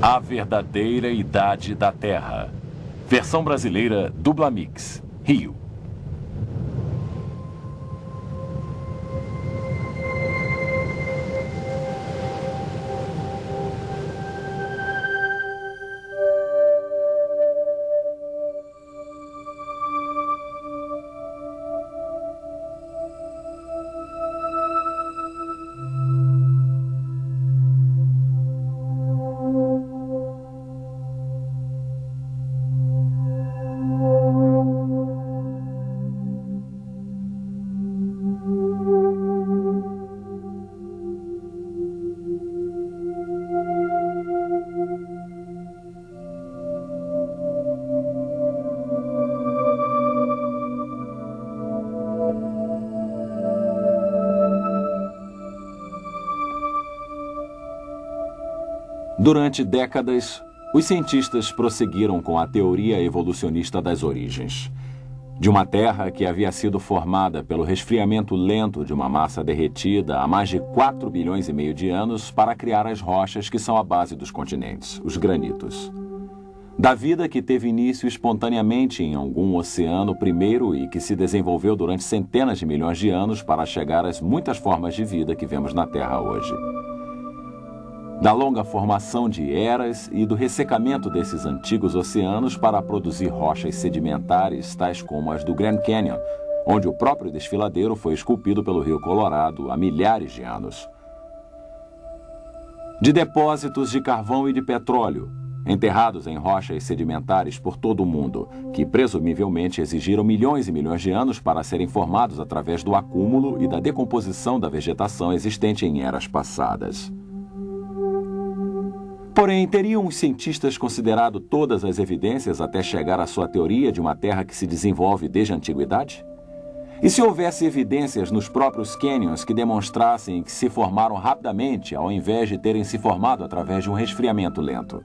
A Verdadeira Idade da Terra. Versão brasileira Dublamix, Rio. Durante décadas, os cientistas prosseguiram com a teoria evolucionista das origens. De uma Terra que havia sido formada pelo resfriamento lento de uma massa derretida há mais de 4,5 bilhões de anos para criar as rochas que são a base dos continentes, os granitos. Da vida que teve início espontaneamente em algum oceano primeiro e que se desenvolveu durante centenas de milhões de anos para chegar às muitas formas de vida que vemos na Terra hoje. Da longa formação de eras e do ressecamento desses antigos oceanos para produzir rochas sedimentares tais como as do Grand Canyon, onde o próprio desfiladeiro foi esculpido pelo Rio Colorado há milhares de anos. De depósitos de carvão e de petróleo, enterrados em rochas sedimentares por todo o mundo, que presumivelmente exigiram milhões e milhões de anos para serem formados através do acúmulo e da decomposição da vegetação existente em eras passadas. Porém, teriam os cientistas considerado todas as evidências até chegar à sua teoria de uma Terra que se desenvolve desde a antiguidade? E se houvesse evidências nos próprios canyons que demonstrassem que se formaram rapidamente ao invés de terem se formado através de um resfriamento lento?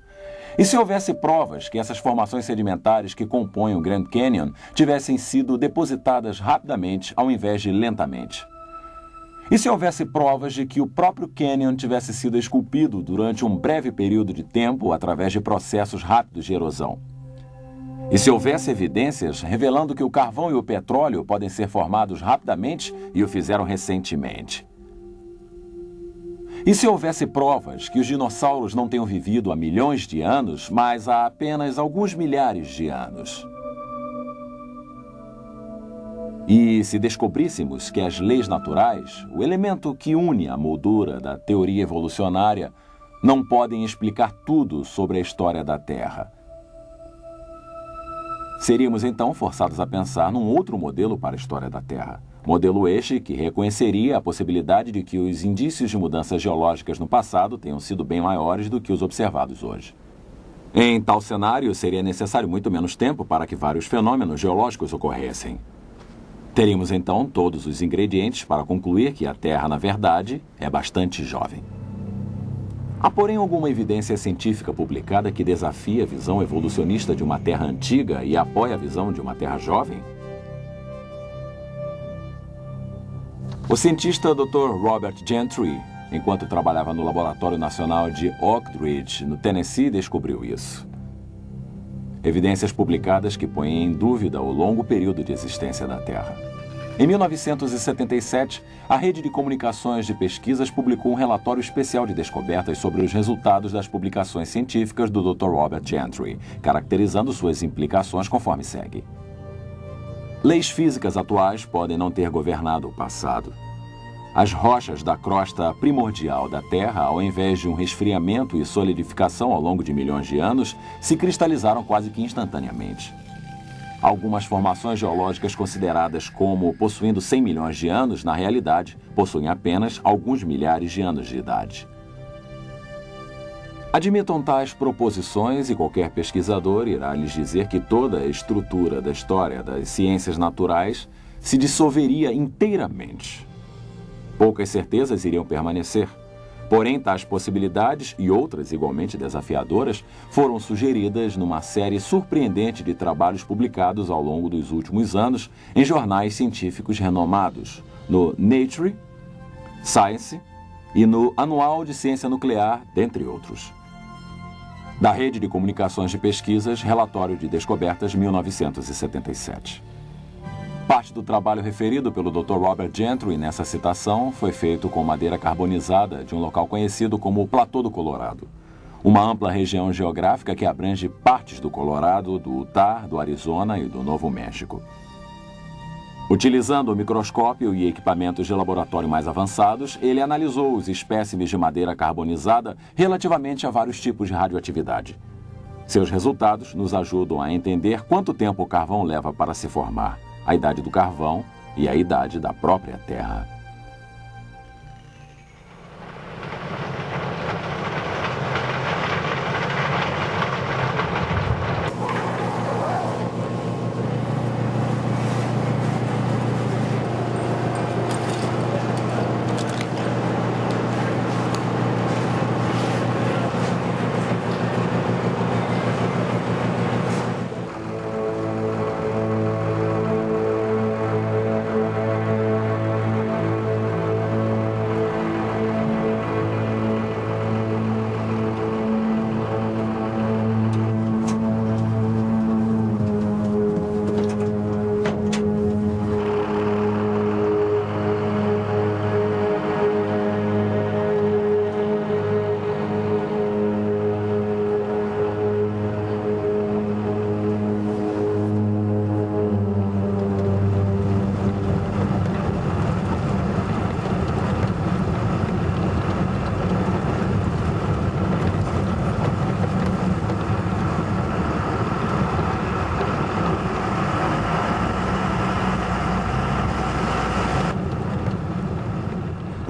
E se houvesse provas que essas formações sedimentares que compõem o Grand Canyon tivessem sido depositadas rapidamente ao invés de lentamente? E se houvesse provas de que o próprio Canyon tivesse sido esculpido durante um breve período de tempo através de processos rápidos de erosão? E se houvesse evidências revelando que o carvão e o petróleo podem ser formados rapidamente e o fizeram recentemente? E se houvesse provas que os dinossauros não tenham vivido há milhões de anos, mas há apenas alguns milhares de anos? E se descobríssemos que as leis naturais, o elemento que une a moldura da teoria evolucionária, não podem explicar tudo sobre a história da Terra? Seríamos então forçados a pensar num outro modelo para a história da Terra. Modelo este que reconheceria a possibilidade de que os indícios de mudanças geológicas no passado tenham sido bem maiores do que os observados hoje. Em tal cenário, seria necessário muito menos tempo para que vários fenômenos geológicos ocorressem. Teríamos então todos os ingredientes para concluir que a Terra, na verdade, é bastante jovem. Há, porém, alguma evidência científica publicada que desafia a visão evolucionista de uma Terra antiga e apoia a visão de uma Terra jovem? O cientista Dr. Robert Gentry, enquanto trabalhava no Laboratório Nacional de Oak Ridge, no Tennessee, descobriu isso. Evidências publicadas que põem em dúvida o longo período de existência da Terra. Em 1977, a Rede de Comunicações de Pesquisas publicou um relatório especial de descobertas sobre os resultados das publicações científicas do Dr. Robert Gentry, caracterizando suas implicações conforme segue. Leis físicas atuais podem não ter governado o passado. As rochas da crosta primordial da Terra, ao invés de um resfriamento e solidificação ao longo de milhões de anos, se cristalizaram quase que instantaneamente. Algumas formações geológicas consideradas como possuindo 100 milhões de anos, na realidade, possuem apenas alguns milhares de anos de idade. Admitam tais proposições e qualquer pesquisador irá lhes dizer que toda a estrutura da história das ciências naturais se dissolveria inteiramente. Poucas certezas iriam permanecer. Porém, tais possibilidades e outras igualmente desafiadoras foram sugeridas numa série surpreendente de trabalhos publicados ao longo dos últimos anos em jornais científicos renomados, no Nature, Science e no Anual de Ciência Nuclear, dentre outros. Da Rede de Comunicações de Pesquisas, Relatório de Descobertas 1977. Parte do trabalho referido pelo Dr. Robert Gentry nessa citação foi feito com madeira carbonizada de um local conhecido como o Platô do Colorado. Uma ampla região geográfica que abrange partes do Colorado, do Utah, do Arizona e do Novo México. Utilizando o microscópio e equipamentos de laboratório mais avançados, ele analisou os espécimes de madeira carbonizada relativamente a vários tipos de radioatividade. Seus resultados nos ajudam a entender quanto tempo o carvão leva para se formar, a idade do carvão e a idade da própria Terra.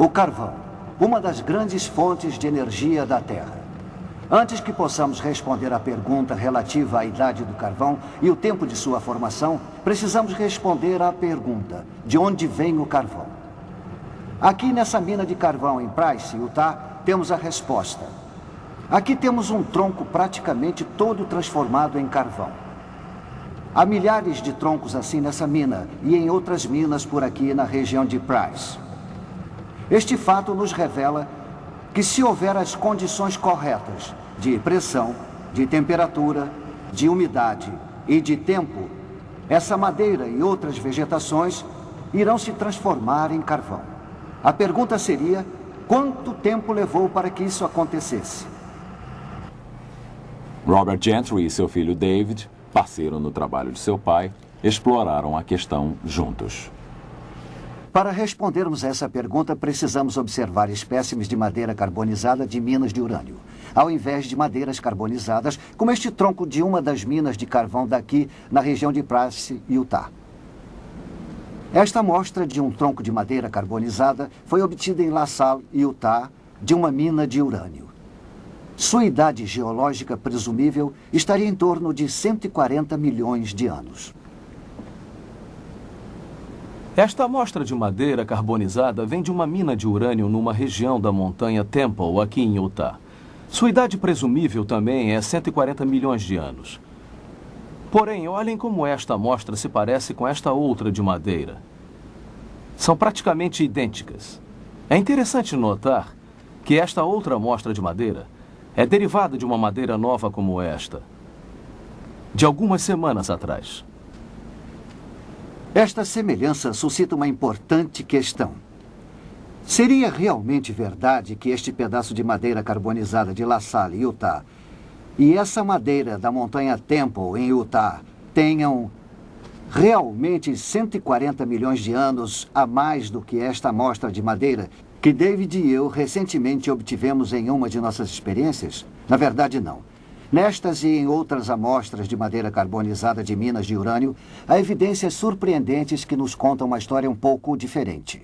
O carvão, uma das grandes fontes de energia da Terra. Antes que possamos responder à pergunta relativa à idade do carvão e o tempo de sua formação, precisamos responder à pergunta: de onde vem o carvão? Aqui nessa mina de carvão em Price, Utah, temos a resposta. Aqui temos um tronco praticamente todo transformado em carvão. Há milhares de troncos assim nessa mina e em outras minas por aqui na região de Price. Este fato nos revela que se houver as condições corretas de pressão, de temperatura, de umidade e de tempo, essa madeira e outras vegetações irão se transformar em carvão. A pergunta seria: quanto tempo levou para que isso acontecesse? Robert Gentry e seu filho David, parceiro no trabalho de seu pai, exploraram a questão juntos. Para respondermos a essa pergunta, precisamos observar espécimes de madeira carbonizada de minas de urânio, ao invés de madeiras carbonizadas, como este tronco de uma das minas de carvão daqui, na região de Price, Utah. Esta amostra de um tronco de madeira carbonizada foi obtida em La Salle, Utah, de uma mina de urânio. Sua idade geológica presumível estaria em torno de 140 milhões de anos. Esta amostra de madeira carbonizada vem de uma mina de urânio numa região da montanha Temple, aqui em Utah. Sua idade presumível também é 140 milhões de anos. Porém, olhem como esta amostra se parece com esta outra de madeira. São praticamente idênticas. É interessante notar que esta outra amostra de madeira é derivada de uma madeira nova como esta, de algumas semanas atrás. Esta semelhança suscita uma importante questão. Seria realmente verdade que este pedaço de madeira carbonizada de La Salle, Utah, e essa madeira da montanha Temple, em Utah, tenham realmente 140 milhões de anos a mais do que esta amostra de madeira que David e eu recentemente obtivemos em uma de nossas experiências? Na verdade, não. Nestas e em outras amostras de madeira carbonizada de minas de urânio, há evidências surpreendentes que nos contam uma história um pouco diferente.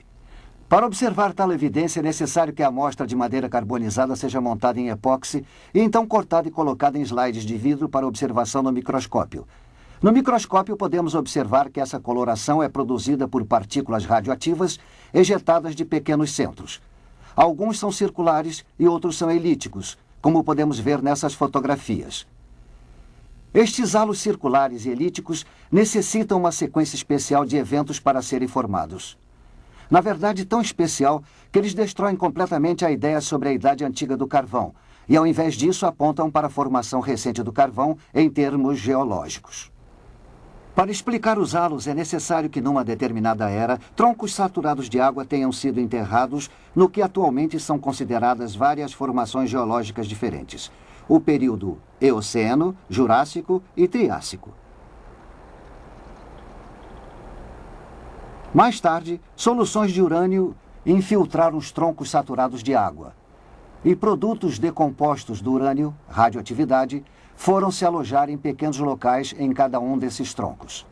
Para observar tal evidência, é necessário que a amostra de madeira carbonizada seja montada em epóxi e então cortada e colocada em slides de vidro para observação no microscópio. No microscópio, podemos observar que essa coloração é produzida por partículas radioativas ejetadas de pequenos centros. Alguns são circulares e outros são elípticos, como podemos ver nessas fotografias. Estes halos circulares e elípticos necessitam uma sequência especial de eventos para serem formados. Na verdade, tão especial que eles destroem completamente a ideia sobre a idade antiga do carvão, e ao invés disso apontam para a formação recente do carvão em termos geológicos. Para explicar os halos, é necessário que, numa determinada era, troncos saturados de água tenham sido enterrados no que atualmente são consideradas várias formações geológicas diferentes: o período Eoceno, Jurássico e Triássico. Mais tarde, soluções de urânio infiltraram os troncos saturados de água, e produtos decompostos do urânio, radioatividade, foram se alojar em pequenos locais em cada um desses troncos.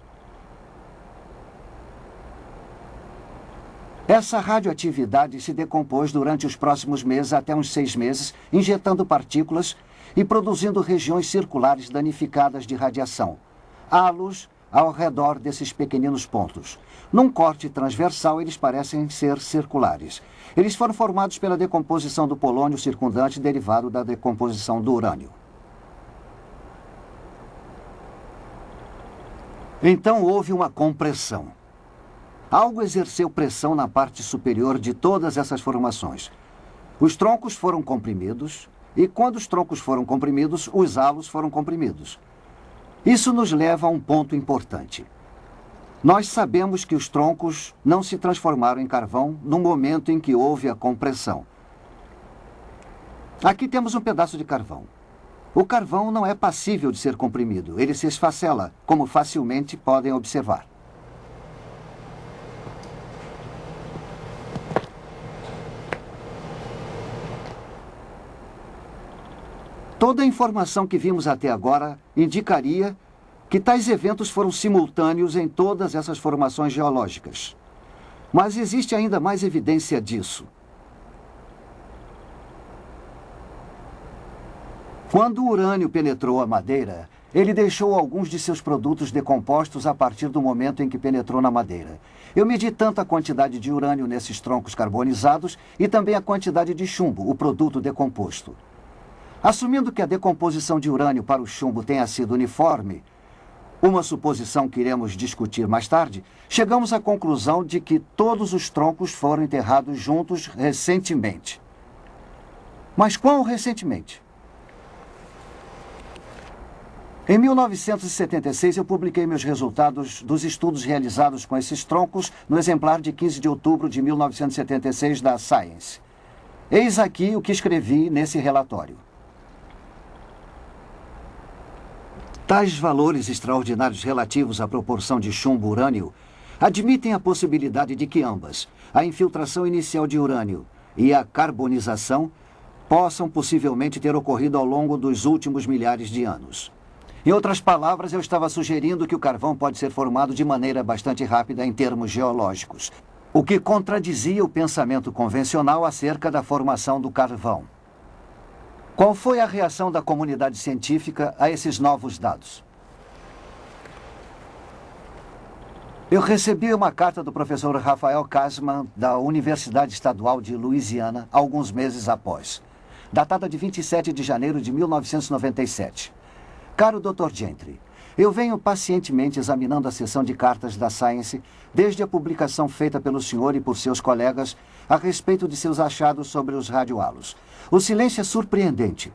Essa radioatividade se decompôs durante os próximos meses até uns 6 meses, injetando partículas e produzindo regiões circulares danificadas de radiação, halos ao redor desses pequeninos pontos. Num corte transversal, eles parecem ser circulares. Eles foram formados pela decomposição do polônio circundante derivado da decomposição do urânio. Então houve uma compressão. Algo exerceu pressão na parte superior de todas essas formações. Os troncos foram comprimidos, e quando os troncos foram comprimidos, os halos foram comprimidos. Isso nos leva a um ponto importante. Nós sabemos que os troncos não se transformaram em carvão no momento em que houve a compressão. Aqui temos um pedaço de carvão. O carvão não é passível de ser comprimido, ele se esfacela, como facilmente podem observar. Toda a informação que vimos até agora indicaria que tais eventos foram simultâneos em todas essas formações geológicas. Mas existe ainda mais evidência disso. Quando o urânio penetrou a madeira, ele deixou alguns de seus produtos decompostos a partir do momento em que penetrou na madeira. Eu medi tanto a quantidade de urânio nesses troncos carbonizados e também a quantidade de chumbo, o produto decomposto. Assumindo que a decomposição de urânio para o chumbo tenha sido uniforme, uma suposição que iremos discutir mais tarde, chegamos à conclusão de que todos os troncos foram enterrados juntos recentemente. Mas quão recentemente? Em 1976, eu publiquei meus resultados dos estudos realizados com esses troncos no exemplar de 15 de outubro de 1976 da Science. Eis aqui o que escrevi nesse relatório. Tais valores extraordinários relativos à proporção de chumbo-urânio admitem a possibilidade de que ambas, a infiltração inicial de urânio e a carbonização, possam possivelmente ter ocorrido ao longo dos últimos milhares de anos. Em outras palavras, eu estava sugerindo que o carvão pode ser formado de maneira bastante rápida em termos geológicos, o que contradizia o pensamento convencional acerca da formação do carvão. Qual foi a reação da comunidade científica a esses novos dados? Eu recebi uma carta do professor Rafael Kasman, da Universidade Estadual de Louisiana, alguns meses após, datada de 27 de janeiro de 1997. Caro Dr. Gentry, eu venho pacientemente examinando a seção de cartas da Science desde a publicação feita pelo senhor e por seus colegas a respeito de seus achados sobre os radiohalos. O silêncio é surpreendente.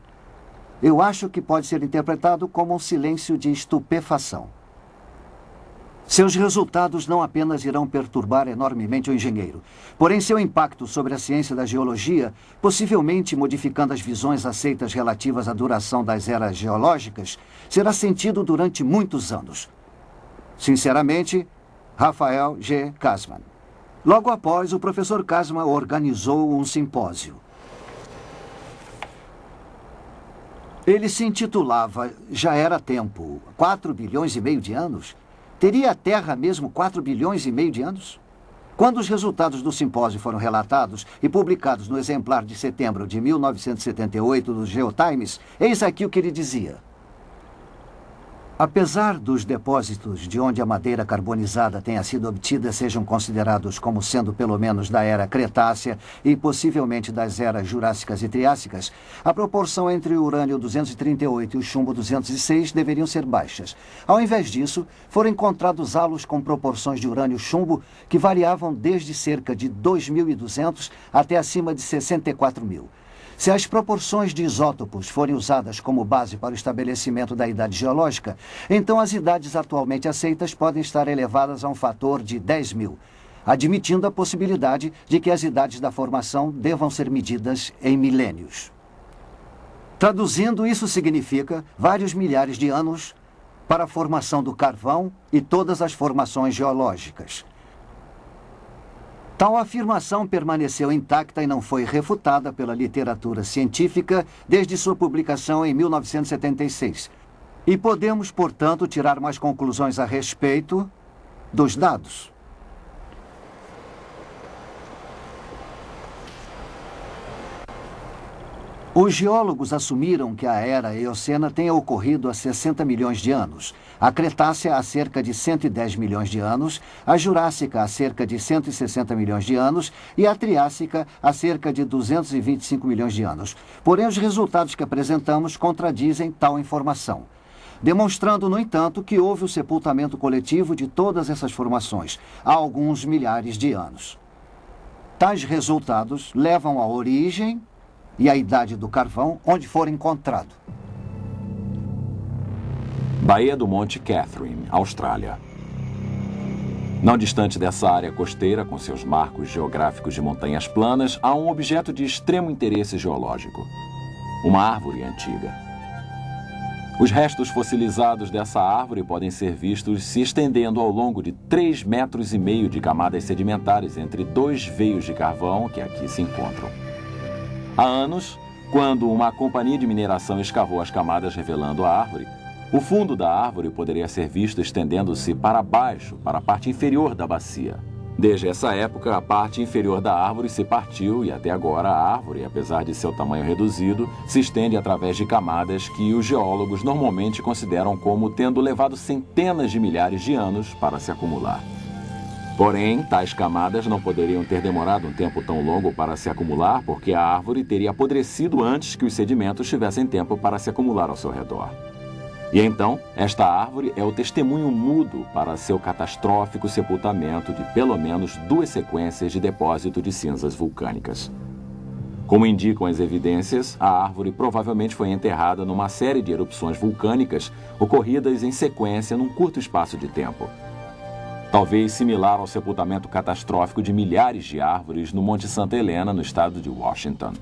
Eu acho que pode ser interpretado como um silêncio de estupefação. Seus resultados não apenas irão perturbar enormemente o engenheiro, porém seu impacto sobre a ciência da geologia, possivelmente modificando as visões aceitas relativas à duração das eras geológicas, será sentido durante muitos anos. Sinceramente, Rafael G. Kasman. Logo após, o professor Kasman organizou um simpósio. Ele se intitulava Já Era Tempo, 4 bilhões e meio de anos? Teria a Terra mesmo 4 bilhões e meio de anos? Quando os resultados do simpósio foram relatados e publicados no exemplar de setembro de 1978 do GeoTimes, eis aqui o que ele dizia. Apesar dos depósitos de onde a madeira carbonizada tenha sido obtida sejam considerados como sendo pelo menos da era Cretácea e possivelmente das eras Jurássicas e Triássicas, a proporção entre o urânio 238 e o chumbo 206 deveriam ser baixas. Ao invés disso, foram encontrados halos com proporções de urânio-chumbo que variavam desde cerca de 2.200 até acima de 64.000. Se as proporções de isótopos forem usadas como base para o estabelecimento da idade geológica, então as idades atualmente aceitas podem estar elevadas a um fator de 10.000, admitindo a possibilidade de que as idades da formação devam ser medidas em milênios. Traduzindo, isso significa vários milhares de anos para a formação do carvão e todas as formações geológicas. Tal afirmação permaneceu intacta e não foi refutada pela literatura científica desde sua publicação em 1976. E podemos, portanto, tirar mais conclusões a respeito dos dados. Os geólogos assumiram que a era Eocena tenha ocorrido há 60 milhões de anos, a Cretácea há cerca de 110 milhões de anos, a Jurássica há cerca de 160 milhões de anos e a Triássica há cerca de 225 milhões de anos. Porém, os resultados que apresentamos contradizem tal informação, demonstrando, no entanto, que houve o sepultamento coletivo de todas essas formações há alguns milhares de anos. Tais resultados levam à origem e a idade do carvão onde for encontrado. Baía do Monte Catherine, Austrália. Não distante dessa área costeira, com seus marcos geográficos de montanhas planas, há um objeto de extremo interesse geológico. Uma árvore antiga. Os restos fossilizados dessa árvore podem ser vistos se estendendo ao longo de 3,5 metros de camadas sedimentares entre dois veios de carvão que aqui se encontram. Há anos, quando uma companhia de mineração escavou as camadas revelando a árvore, o fundo da árvore poderia ser visto estendendo-se para baixo, para a parte inferior da bacia. Desde essa época, a parte inferior da árvore se partiu e até agora a árvore, apesar de seu tamanho reduzido, se estende através de camadas que os geólogos normalmente consideram como tendo levado centenas de milhares de anos para se acumular. Porém, tais camadas não poderiam ter demorado um tempo tão longo para se acumular, porque a árvore teria apodrecido antes que os sedimentos tivessem tempo para se acumular ao seu redor. E então, esta árvore é o testemunho mudo para seu catastrófico sepultamento de pelo menos 2 sequências de depósito de cinzas vulcânicas. Como indicam as evidências, a árvore provavelmente foi enterrada numa série de erupções vulcânicas ocorridas em sequência num curto espaço de tempo. Talvez similar ao sepultamento catastrófico de milhares de árvores no Monte Santa Helena, no estado de Washington.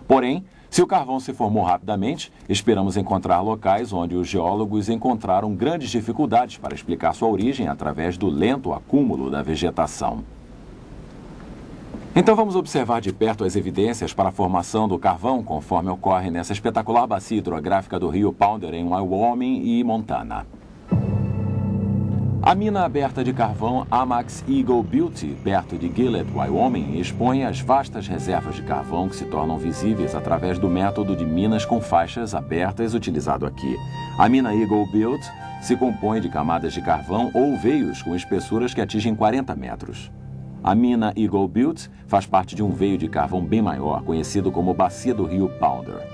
Porém, se o carvão se formou rapidamente, esperamos encontrar locais onde os geólogos encontraram grandes dificuldades para explicar sua origem através do lento acúmulo da vegetação. Então vamos observar de perto as evidências para a formação do carvão conforme ocorre nessa espetacular bacia hidrográfica do rio Powder em Wyoming e Montana. A mina aberta de carvão Amax Eagle Beauty, perto de Gilead, Wyoming, expõe as vastas reservas de carvão que se tornam visíveis através do método de minas com faixas abertas utilizado aqui. A mina Eagle Beauty se compõe de camadas de carvão ou veios com espessuras que atingem 40 metros. A mina Eagle Beauty faz parte de um veio de carvão bem maior, conhecido como Bacia do Rio Powder.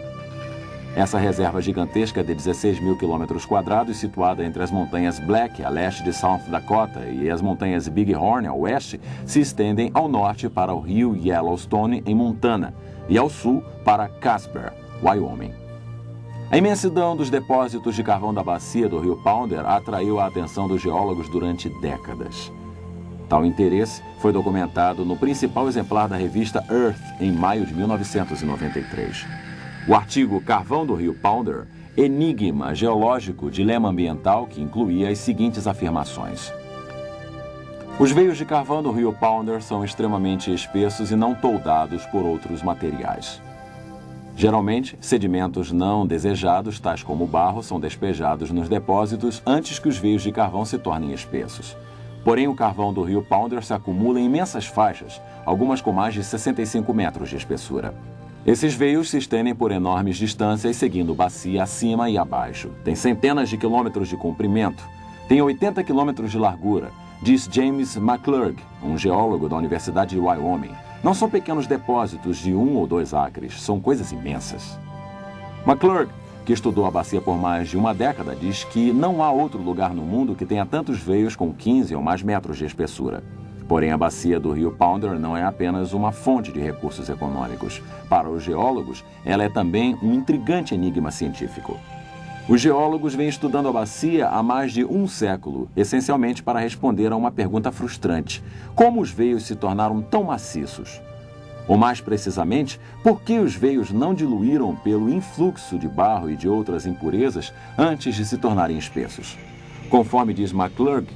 Essa reserva gigantesca de 16.000 km², situada entre as montanhas Black, a leste de South Dakota, e as montanhas Bighorn, a oeste, se estendem ao norte para o rio Yellowstone, em Montana, e ao sul para Casper, Wyoming. A imensidão dos depósitos de carvão da bacia do rio Powder atraiu a atenção dos geólogos durante décadas. Tal interesse foi documentado no principal exemplar da revista Earth, em maio de 1993. O artigo Carvão do Rio Powder, Enigma Geológico, Dilema Ambiental, que incluía as seguintes afirmações. Os veios de carvão do Rio Powder são extremamente espessos e não toldados por outros materiais. Geralmente, sedimentos não desejados, tais como barro, são despejados nos depósitos antes que os veios de carvão se tornem espessos. Porém, o carvão do Rio Powder se acumula em imensas faixas, algumas com mais de 65 metros de espessura. Esses veios se estendem por enormes distâncias, seguindo bacia acima e abaixo. Tem centenas de quilômetros de comprimento. Tem 80 quilômetros de largura, diz James McClurg, um geólogo da Universidade de Wyoming. Não são pequenos depósitos de 1 ou 2 acres, são coisas imensas. McClurg, que estudou a bacia por mais de uma década, diz que não há outro lugar no mundo que tenha tantos veios com 15 ou mais metros de espessura. Porém, a bacia do rio Pounder não é apenas uma fonte de recursos econômicos. Para os geólogos, ela é também um intrigante enigma científico. Os geólogos vêm estudando a bacia há mais de um século, essencialmente para responder a uma pergunta frustrante: como os veios se tornaram tão maciços? Ou mais precisamente, por que os veios não diluíram pelo influxo de barro e de outras impurezas antes de se tornarem espessos? Conforme diz McClurg,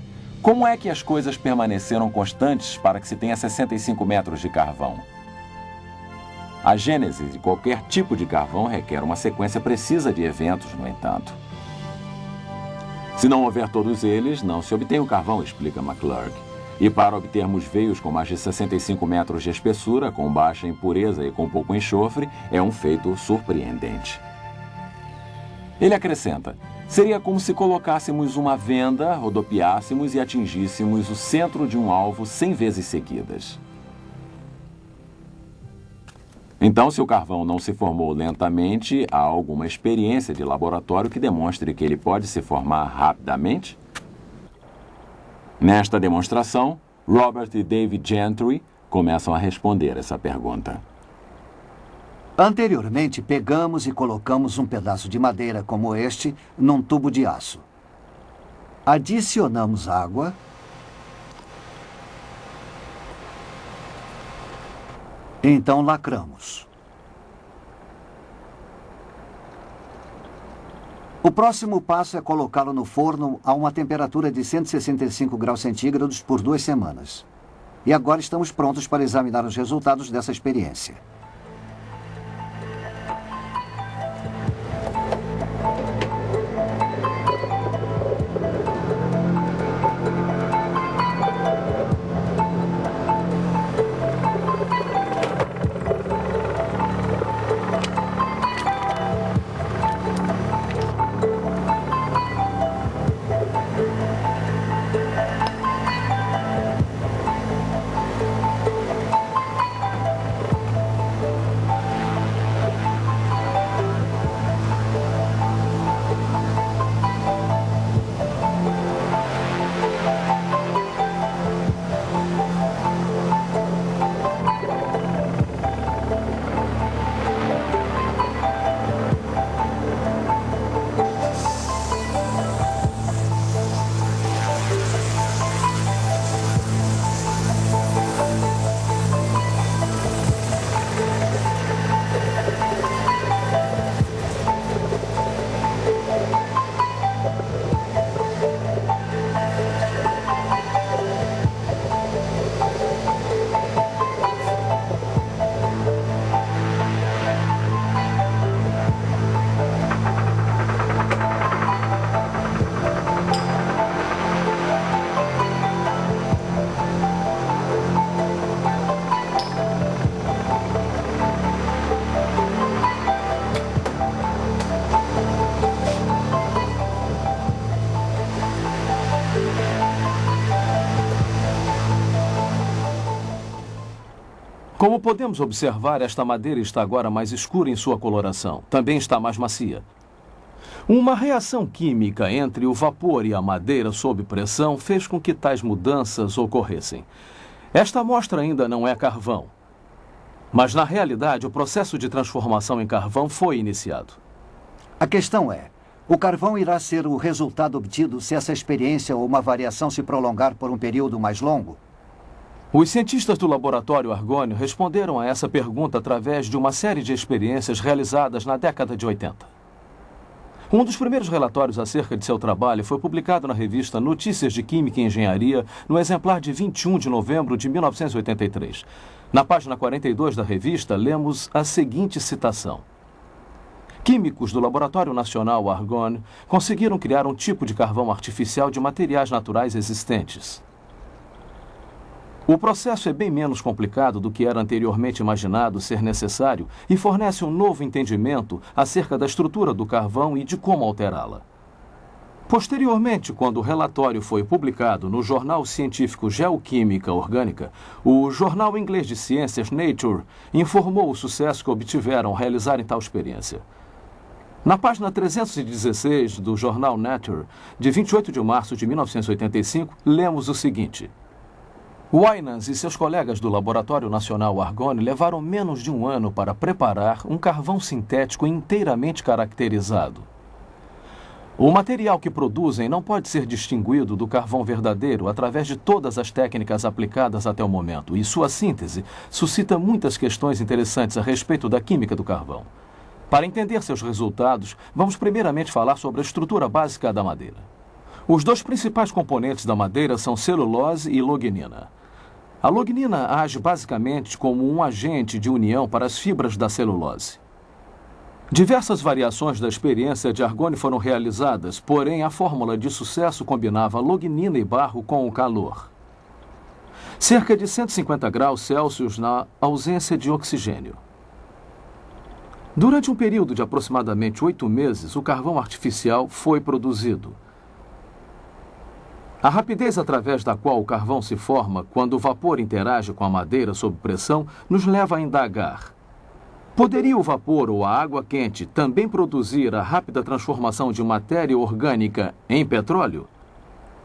como é que as coisas permaneceram constantes para que se tenha 65 metros de carvão? A gênese de qualquer tipo de carvão requer uma sequência precisa de eventos, no entanto. Se não houver todos eles, não se obtém o carvão, explica McClurg. E para obtermos veios com mais de 65 metros de espessura, com baixa impureza e com pouco enxofre, é um feito surpreendente. Ele acrescenta: seria como se colocássemos uma venda, rodopiássemos e atingíssemos o centro de um alvo 100 vezes seguidas. Então, se o carvão não se formou lentamente, há alguma experiência de laboratório que demonstre que ele pode se formar rapidamente? Nesta demonstração, Robert e David Gentry começam a responder essa pergunta. Anteriormente, pegamos e colocamos um pedaço de madeira como este num tubo de aço. Adicionamos água. Então lacramos. O próximo passo é colocá-lo no forno a uma temperatura de 165 graus centígrados por 2 semanas. E agora estamos prontos para examinar os resultados dessa experiência. Como podemos observar, esta madeira está agora mais escura em sua coloração. Também está mais macia. Uma reação química entre o vapor e a madeira sob pressão fez com que tais mudanças ocorressem. Esta amostra ainda não é carvão. Mas, na realidade, o processo de transformação em carvão foi iniciado. A questão é: o carvão irá ser o resultado obtido se essa experiência ou uma variação se prolongar por um período mais longo? Os cientistas do laboratório Argonne responderam a essa pergunta através de uma série de experiências realizadas na década de 80. Um dos primeiros relatórios acerca de seu trabalho foi publicado na revista Notícias de Química e Engenharia, no exemplar de 21 de novembro de 1983. Na página 42 da revista, lemos a seguinte citação: químicos do Laboratório Nacional Argonne conseguiram criar um tipo de carvão artificial de materiais naturais existentes. O processo é bem menos complicado do que era anteriormente imaginado ser necessário e fornece um novo entendimento acerca da estrutura do carvão e de como alterá-la. Posteriormente, quando o relatório foi publicado no jornal científico Geoquímica Orgânica, o jornal inglês de ciências Nature informou o sucesso que obtiveram ao realizarem tal experiência. Na página 316 do jornal Nature, de 28 de março de 1985, lemos o seguinte: Winans e seus colegas do Laboratório Nacional Argonne levaram menos de um ano para preparar um carvão sintético inteiramente caracterizado. O material que produzem não pode ser distinguido do carvão verdadeiro através de todas as técnicas aplicadas até o momento, e sua síntese suscita muitas questões interessantes a respeito da química do carvão. Para entender seus resultados, vamos primeiramente falar sobre a estrutura básica da madeira. Os dois principais componentes da madeira são celulose e lognina. A lognina age basicamente como um agente de união para as fibras da celulose. Diversas variações da experiência de Argonne foram realizadas, porém a fórmula de sucesso combinava lognina e barro com o calor. Cerca de 150 graus Celsius na ausência de oxigênio. Durante um período de aproximadamente 8 meses, o carvão artificial foi produzido. A rapidez através da qual o carvão se forma quando o vapor interage com a madeira sob pressão nos leva a indagar. Poderia o vapor ou a água quente também produzir a rápida transformação de matéria orgânica em petróleo?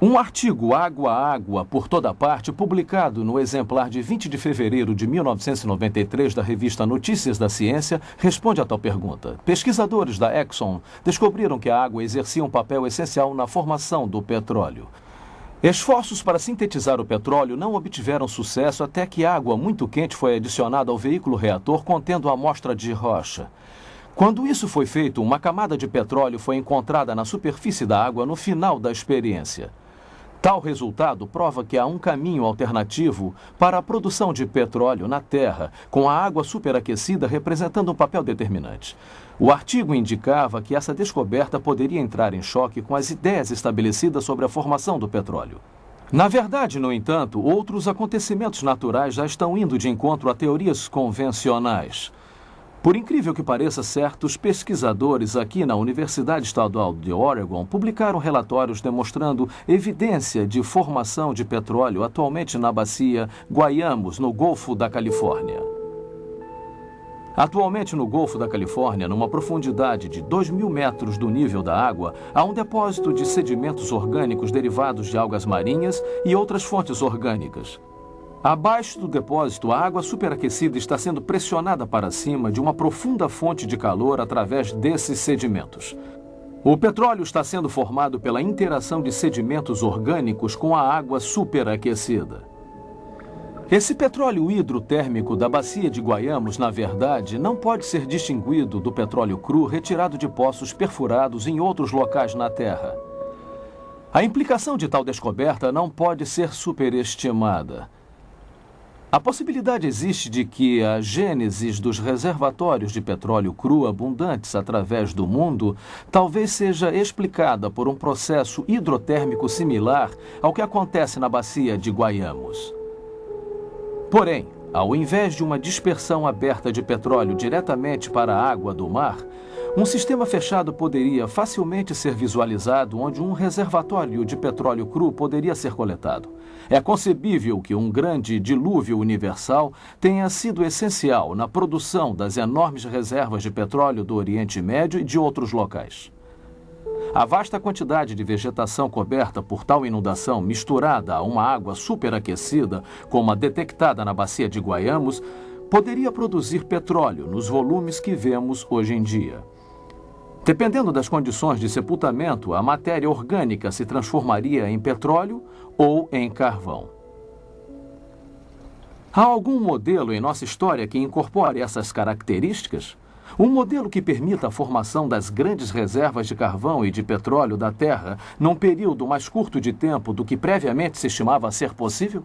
Um artigo Água a Água por toda parte, publicado no exemplar de 20 de fevereiro de 1993 da revista Notícias da Ciência, responde a tal pergunta. Pesquisadores da Exxon descobriram que a água exercia um papel essencial na formação do petróleo. Esforços para sintetizar o petróleo não obtiveram sucesso até que água muito quente foi adicionada ao veículo reator contendo a amostra de rocha. Quando isso foi feito, uma camada de petróleo foi encontrada na superfície da água no final da experiência. Tal resultado prova que há um caminho alternativo para a produção de petróleo na Terra, com a água superaquecida representando um papel determinante. O artigo indicava que essa descoberta poderia entrar em choque com as ideias estabelecidas sobre a formação do petróleo. Na verdade, no entanto, outros acontecimentos naturais já estão indo de encontro a teorias convencionais. Por incrível que pareça, certos pesquisadores aqui na Universidade Estadual de Oregon publicaram relatórios demonstrando evidência de formação de petróleo atualmente na bacia Guayamos, no Golfo da Califórnia. Atualmente no Golfo da Califórnia, numa profundidade de 2.000 metros do nível da água, há um depósito de sedimentos orgânicos derivados de algas marinhas e outras fontes orgânicas. Abaixo do depósito, a água superaquecida está sendo pressionada para cima de uma profunda fonte de calor através desses sedimentos. O petróleo está sendo formado pela interação de sedimentos orgânicos com a água superaquecida. Esse petróleo hidrotérmico da bacia de Guayamos, na verdade, não pode ser distinguido do petróleo cru retirado de poços perfurados em outros locais na Terra. A implicação de tal descoberta não pode ser superestimada. A possibilidade existe de que a gênese dos reservatórios de petróleo cru abundantes através do mundo talvez seja explicada por um processo hidrotérmico similar ao que acontece na bacia de Guayamos. Porém, ao invés de uma dispersão aberta de petróleo diretamente para a água do mar, um sistema fechado poderia facilmente ser visualizado onde um reservatório de petróleo cru poderia ser coletado. É concebível que um grande dilúvio universal tenha sido essencial na produção das enormes reservas de petróleo do Oriente Médio e de outros locais. A vasta quantidade de vegetação coberta por tal inundação, misturada a uma água superaquecida, como a detectada na bacia de Guayamos, poderia produzir petróleo nos volumes que vemos hoje em dia. Dependendo das condições de sepultamento, a matéria orgânica se transformaria em petróleo ou em carvão. Há algum modelo em nossa história que incorpore essas características? Um modelo que permita a formação das grandes reservas de carvão e de petróleo da Terra num período mais curto de tempo do que previamente se estimava ser possível?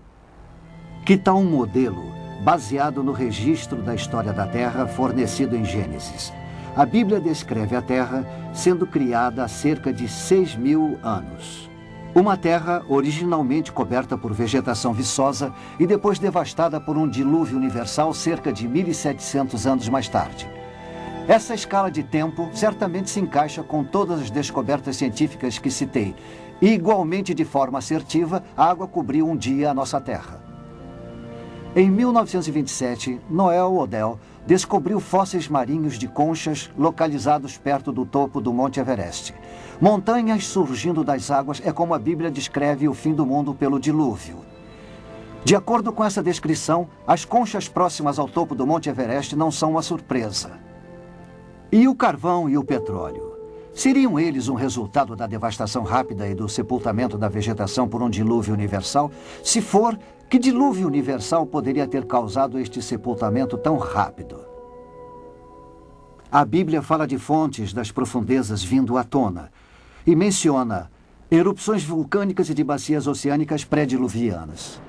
Que tal um modelo baseado no registro da história da Terra fornecido em Gênesis? A Bíblia descreve a Terra sendo criada há cerca de 6.000 anos. Uma terra originalmente coberta por vegetação viçosa e depois devastada por um dilúvio universal cerca de 1.700 anos mais tarde. Essa escala de tempo certamente se encaixa com todas as descobertas científicas que citei. E, igualmente de forma assertiva, a água cobriu um dia a nossa Terra. Em 1927, Noel Odell descobriu fósseis marinhos de conchas localizados perto do topo do Monte Everest. Montanhas surgindo das águas é como a Bíblia descreve o fim do mundo pelo dilúvio. De acordo com essa descrição, as conchas próximas ao topo do Monte Everest não são uma surpresa. E o carvão e o petróleo? Seriam eles um resultado da devastação rápida e do sepultamento da vegetação por um dilúvio universal? Se for, que dilúvio universal poderia ter causado este sepultamento tão rápido? A Bíblia fala de fontes das profundezas vindo à tona e menciona erupções vulcânicas e de bacias oceânicas pré-diluvianas.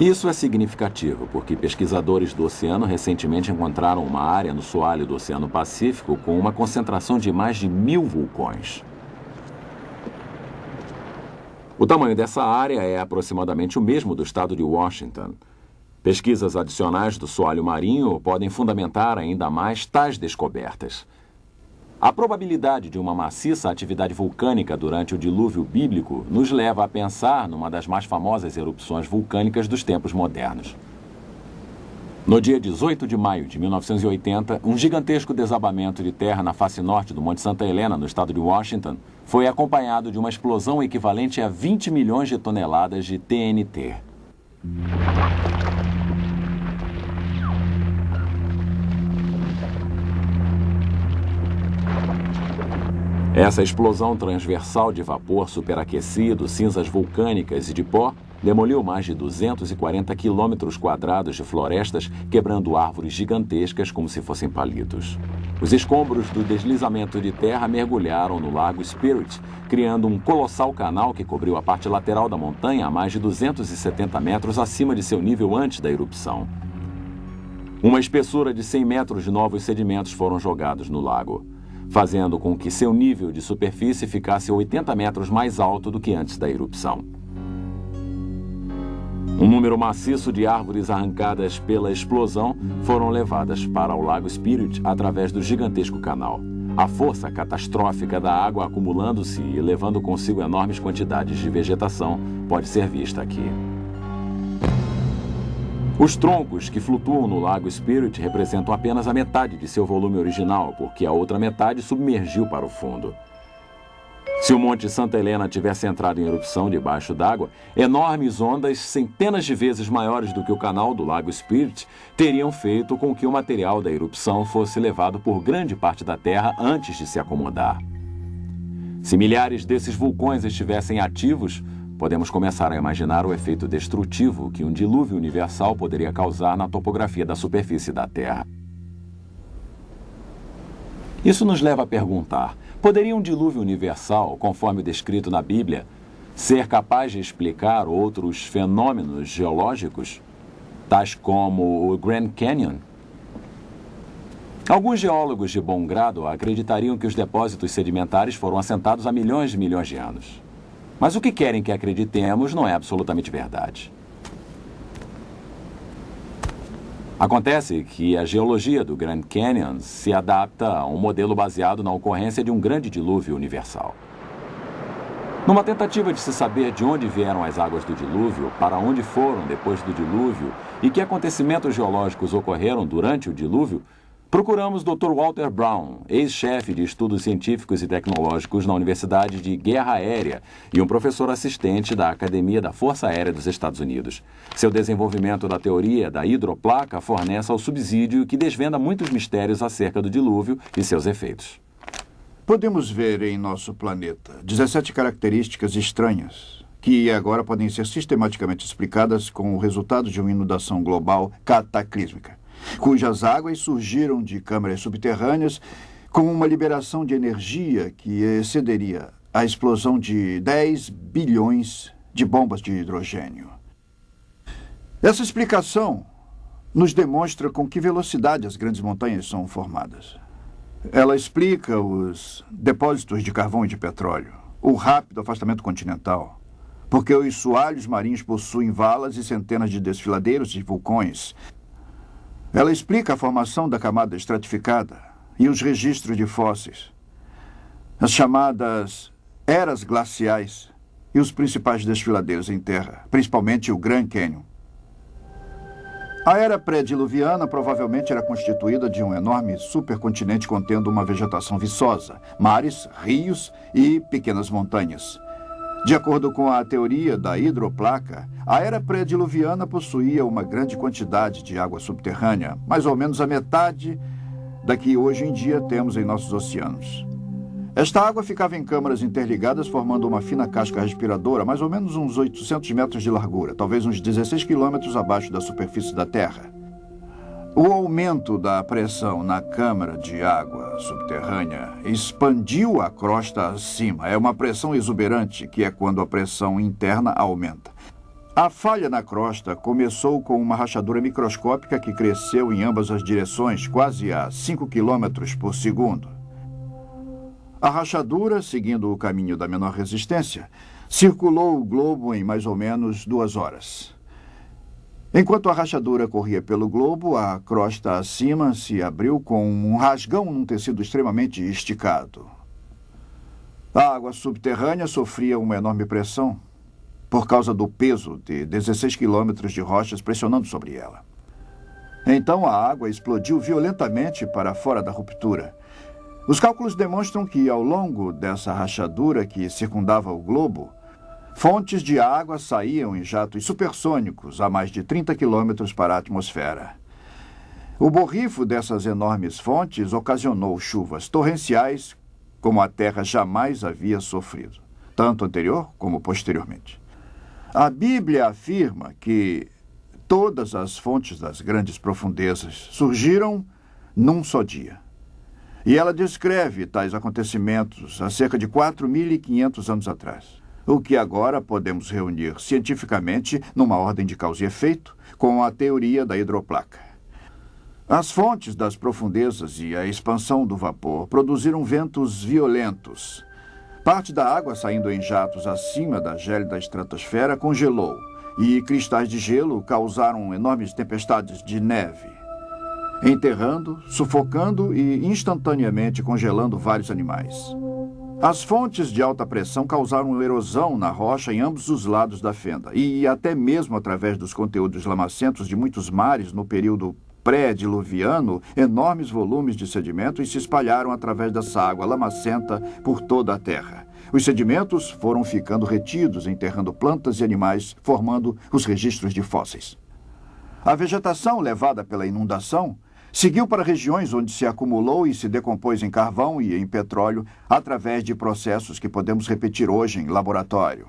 Isso é significativo, porque pesquisadores do oceano recentemente encontraram uma área no soalho do Oceano Pacífico com uma concentração de mais de 1000 vulcões. O tamanho dessa área é aproximadamente o mesmo do estado de Washington. Pesquisas adicionais do soalho marinho podem fundamentar ainda mais tais descobertas. A probabilidade de uma maciça atividade vulcânica durante o dilúvio bíblico nos leva a pensar numa das mais famosas erupções vulcânicas dos tempos modernos. No dia 18 de maio de 1980, um gigantesco desabamento de terra na face norte do Monte Santa Helena, no estado de Washington, foi acompanhado de uma explosão equivalente a 20 milhões de toneladas de TNT. Essa explosão transversal de vapor superaquecido, cinzas vulcânicas e de pó demoliu mais de 240 quilômetros quadrados de florestas, quebrando árvores gigantescas como se fossem palitos. Os escombros do deslizamento de terra mergulharam no Lago Spirit, criando um colossal canal que cobriu a parte lateral da montanha a mais de 270 metros acima de seu nível antes da erupção. Uma espessura de 100 metros de novos sedimentos foram jogados no lago, fazendo com que seu nível de superfície ficasse 80 metros mais alto do que antes da erupção. Um número maciço de árvores arrancadas pela explosão foram levadas para o Lago Spirit através do gigantesco canal. A força catastrófica da água acumulando-se e levando consigo enormes quantidades de vegetação pode ser vista aqui. Os troncos que flutuam no Lago Spirit representam apenas a metade de seu volume original, porque a outra metade submergiu para o fundo. Se o Monte Santa Helena tivesse entrado em erupção debaixo d'água, enormes ondas, centenas de vezes maiores do que o canal do Lago Spirit, teriam feito com que o material da erupção fosse levado por grande parte da Terra antes de se acomodar. Se milhares desses vulcões estivessem ativos, podemos começar a imaginar o efeito destrutivo que um dilúvio universal poderia causar na topografia da superfície da Terra. Isso nos leva a perguntar: poderia um dilúvio universal, conforme o descrito na Bíblia, ser capaz de explicar outros fenômenos geológicos, tais como o Grand Canyon? Alguns geólogos de bom grado acreditariam que os depósitos sedimentares foram assentados há milhões de anos. Mas o que querem que acreditemos não é absolutamente verdade. Acontece que a geologia do Grand Canyon se adapta a um modelo baseado na ocorrência de um grande dilúvio universal. Numa tentativa de se saber de onde vieram as águas do dilúvio, para onde foram depois do dilúvio e que acontecimentos geológicos ocorreram durante o dilúvio, procuramos Dr. Walter Brown, ex-chefe de estudos científicos e tecnológicos na Universidade de Guerra Aérea e um professor assistente da Academia da Força Aérea dos Estados Unidos. Seu desenvolvimento da teoria da hidroplaca fornece ao subsídio que desvenda muitos mistérios acerca do dilúvio e seus efeitos. Podemos ver em nosso planeta 17 características estranhas que agora podem ser sistematicamente explicadas com o resultado de uma inundação global cataclísmica, cujas águas surgiram de câmaras subterrâneas com uma liberação de energia que excederia a explosão de 10 bilhões de bombas de hidrogênio. Essa explicação nos demonstra com que velocidade as grandes montanhas são formadas. Ela explica os depósitos de carvão e de petróleo, o rápido afastamento continental, porque os soalhos marinhos possuem valas e centenas de desfiladeiros de vulcões. Ela explica a formação da camada estratificada e os registros de fósseis, as chamadas eras glaciais e os principais desfiladeiros em terra, principalmente o Grand Canyon. A era pré-diluviana provavelmente era constituída de um enorme supercontinente contendo uma vegetação viçosa, mares, rios e pequenas montanhas. De acordo com a teoria da hidroplaca, a era pré-diluviana possuía uma grande quantidade de água subterrânea, mais ou menos a metade da que hoje em dia temos em nossos oceanos. Esta água ficava em câmaras interligadas, formando uma fina casca respiradora, mais ou menos uns 800 metros de largura, talvez uns 16 quilômetros abaixo da superfície da Terra. O aumento da pressão na câmara de água subterrânea expandiu a crosta acima. É uma pressão exuberante, que é quando a pressão interna aumenta. A falha na crosta começou com uma rachadura microscópica que cresceu em ambas as direções, quase a 5 km por segundo. A rachadura, seguindo o caminho da menor resistência, circulou o globo em mais ou menos 2 horas. Enquanto a rachadura corria pelo globo, a crosta acima se abriu com um rasgão num tecido extremamente esticado. A água subterrânea sofria uma enorme pressão por causa do peso de 16 quilômetros de rochas pressionando sobre ela. Então a água explodiu violentamente para fora da ruptura. Os cálculos demonstram que, ao longo dessa rachadura que circundava o globo, fontes de água saíam em jatos supersônicos a mais de 30 quilômetros para a atmosfera. O borrifo dessas enormes fontes ocasionou chuvas torrenciais como a Terra jamais havia sofrido, tanto anterior como posteriormente. A Bíblia afirma que todas as fontes das grandes profundezas surgiram num só dia. E ela descreve tais acontecimentos há cerca de 4.500 anos atrás. O que agora podemos reunir cientificamente numa ordem de causa e efeito com a teoria da hidroplaca. As fontes das profundezas e a expansão do vapor produziram ventos violentos. Parte da água saindo em jatos acima da gélida estratosfera congelou, e cristais de gelo causaram enormes tempestades de neve, enterrando, sufocando e instantaneamente congelando vários animais. As fontes de alta pressão causaram erosão na rocha em ambos os lados da fenda, e até mesmo através dos conteúdos lamacentos de muitos mares no período pré-diluviano, enormes volumes de sedimentos se espalharam através dessa água lamacenta por toda a Terra. Os sedimentos foram ficando retidos, enterrando plantas e animais, formando os registros de fósseis. A vegetação levada pela inundação seguiu para regiões onde se acumulou e se decompôs em carvão e em petróleo através de processos que podemos repetir hoje em laboratório.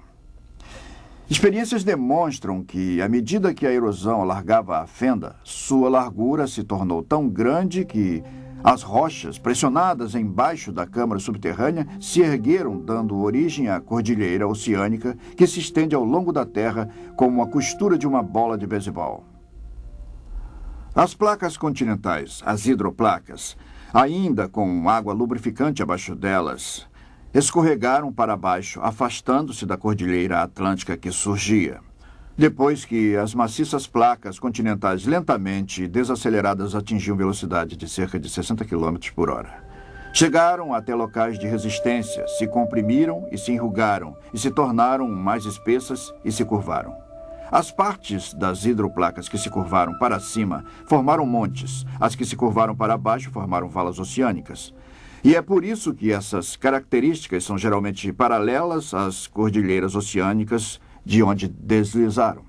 Experiências demonstram que, à medida que a erosão alargava a fenda, sua largura se tornou tão grande que as rochas, pressionadas embaixo da câmara subterrânea, se ergueram, dando origem à cordilheira oceânica que se estende ao longo da Terra como a costura de uma bola de beisebol. As placas continentais, as hidroplacas, ainda com água lubrificante abaixo delas, escorregaram para baixo, afastando-se da cordilheira atlântica que surgia. Depois que as maciças placas continentais lentamente desaceleradas atingiam velocidade de cerca de 60 km por hora. Chegaram até locais de resistência, se comprimiram e se enrugaram, e se tornaram mais espessas e se curvaram. As partes das hidroplacas que se curvaram para cima formaram montes. As que se curvaram para baixo formaram valas oceânicas. E é por isso que essas características são geralmente paralelas às cordilheiras oceânicas de onde deslizaram.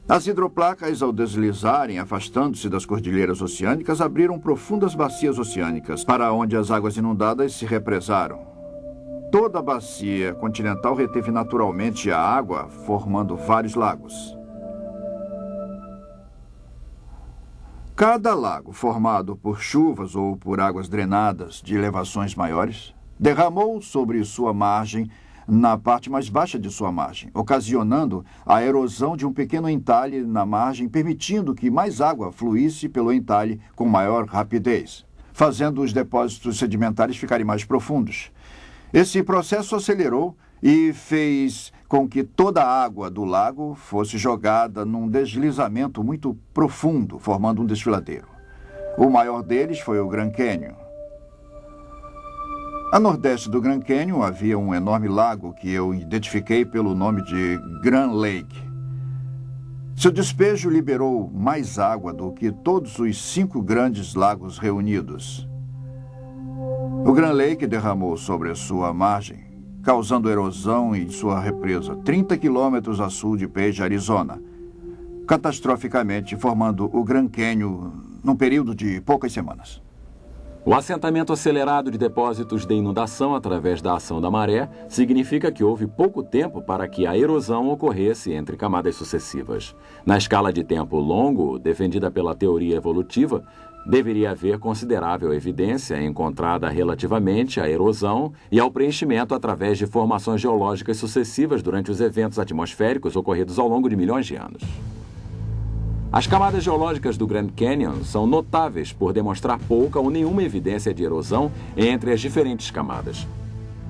As hidroplacas, ao deslizarem, afastando-se das cordilheiras oceânicas, abriram profundas bacias oceânicas, para onde as águas inundadas se represaram. Toda a bacia continental reteve naturalmente a água, formando vários lagos. Cada lago, formado por chuvas ou por águas drenadas de elevações maiores, derramou sobre sua margem na parte mais baixa de sua margem, ocasionando a erosão de um pequeno entalhe na margem, permitindo que mais água fluísse pelo entalhe com maior rapidez, fazendo os depósitos sedimentares ficarem mais profundos. Esse processo acelerou e fez com que toda a água do lago fosse jogada num deslizamento muito profundo, formando um desfiladeiro. O maior deles foi o Grand Canyon. A nordeste do Grand Canyon havia um enorme lago que eu identifiquei pelo nome de Grand Lake. Seu despejo liberou mais água do que todos os 5 grandes lagos reunidos. O Grand Lake derramou sobre a sua margem causando erosão em sua represa, 30 quilômetros a sul de Page, Arizona, catastroficamente formando o Grand Canyon num período de poucas semanas. O assentamento acelerado de depósitos de inundação através da ação da maré significa que houve pouco tempo para que a erosão ocorresse entre camadas sucessivas. Na escala de tempo longo, defendida pela teoria evolutiva, deveria haver considerável evidência encontrada relativamente à erosão e ao preenchimento através de formações geológicas sucessivas durante os eventos atmosféricos ocorridos ao longo de milhões de anos. As camadas geológicas do Grand Canyon são notáveis por demonstrar pouca ou nenhuma evidência de erosão entre as diferentes camadas.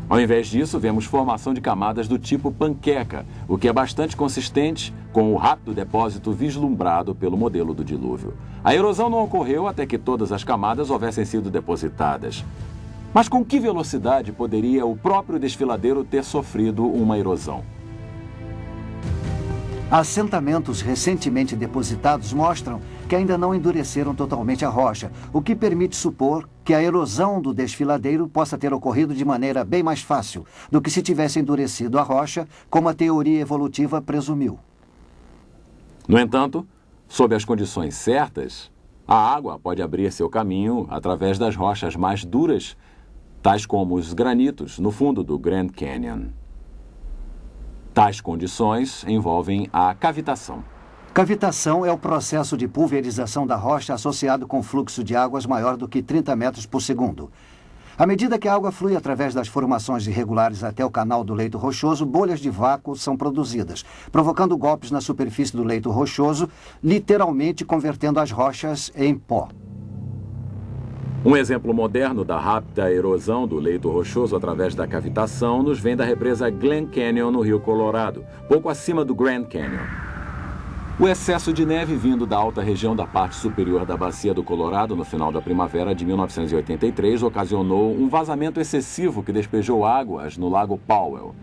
Ao invés disso, vemos formação de camadas do tipo panqueca, o que é bastante consistente com o rápido depósito vislumbrado pelo modelo do dilúvio. A erosão não ocorreu até que todas as camadas houvessem sido depositadas. Mas com que velocidade poderia o próprio desfiladeiro ter sofrido uma erosão? Assentamentos recentemente depositados mostram que ainda não endureceram totalmente a rocha, o que permite supor que a erosão do desfiladeiro possa ter ocorrido de maneira bem mais fácil do que se tivesse endurecido a rocha, como a teoria evolutiva presumiu. No entanto, sob as condições certas, a água pode abrir seu caminho através das rochas mais duras, tais como os granitos no fundo do Grand Canyon. Tais condições envolvem a cavitação. Cavitação é o processo de pulverização da rocha associado com fluxo de águas maior do que 30 metros por segundo. À medida que a água flui através das formações irregulares até o canal do leito rochoso, bolhas de vácuo são produzidas, provocando golpes na superfície do leito rochoso, literalmente convertendo as rochas em pó. Um exemplo moderno da rápida erosão do leito rochoso através da cavitação nos vem da represa Glen Canyon, no Rio Colorado, pouco acima do Grand Canyon. O excesso de neve vindo da alta região da parte superior da bacia do Colorado no final da primavera de 1983 ocasionou um vazamento excessivo que despejou águas no Lago Powell,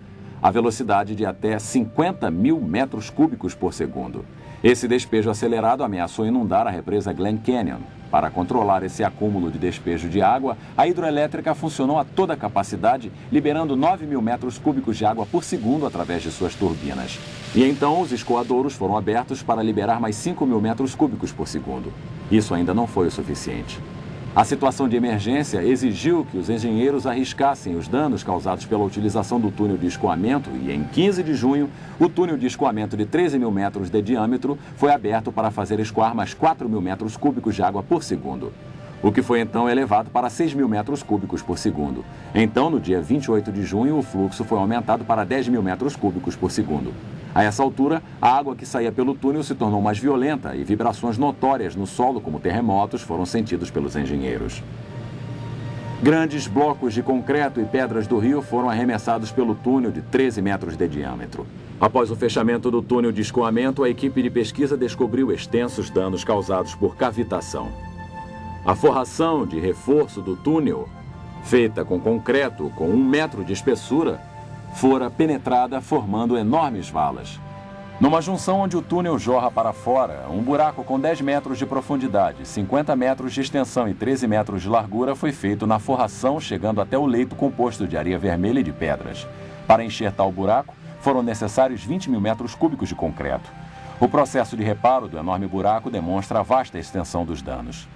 a velocidade de até 50 mil metros cúbicos por segundo. Esse despejo acelerado ameaçou inundar a represa Glen Canyon. Para controlar esse acúmulo de despejo de água, a hidroelétrica funcionou a toda capacidade, liberando 9 mil metros cúbicos de água por segundo através de suas turbinas. E então os escoadouros foram abertos para liberar mais 5 mil metros cúbicos por segundo. Isso ainda não foi o suficiente. A situação de emergência exigiu que os engenheiros arriscassem os danos causados pela utilização do túnel de escoamento e, em 15 de junho, o túnel de escoamento de 13 mil metros de diâmetro foi aberto para fazer escoar mais 4 mil metros cúbicos de água por segundo, o que foi então elevado para 6 mil metros cúbicos por segundo. Então, no dia 28 de junho, o fluxo foi aumentado para 10 mil metros cúbicos por segundo. A essa altura, a água que saía pelo túnel se tornou mais violenta e vibrações notórias no solo, como terremotos, foram sentidos pelos engenheiros. Grandes blocos de concreto e pedras do rio foram arremessados pelo túnel de 13 metros de diâmetro. Após o fechamento do túnel de escoamento, a equipe de pesquisa descobriu extensos danos causados por cavitação. A forração de reforço do túnel, feita com concreto com 1 metro de espessura, fora penetrada formando enormes valas. Numa junção onde o túnel jorra para fora, um buraco com 10 metros de profundidade, 50 metros de extensão e 13 metros de largura foi feito na forração, chegando até o leito composto de areia vermelha e de pedras. Para encher tal buraco, foram necessários 20 mil metros cúbicos de concreto. O processo de reparo do enorme buraco demonstra a vasta extensão dos danos.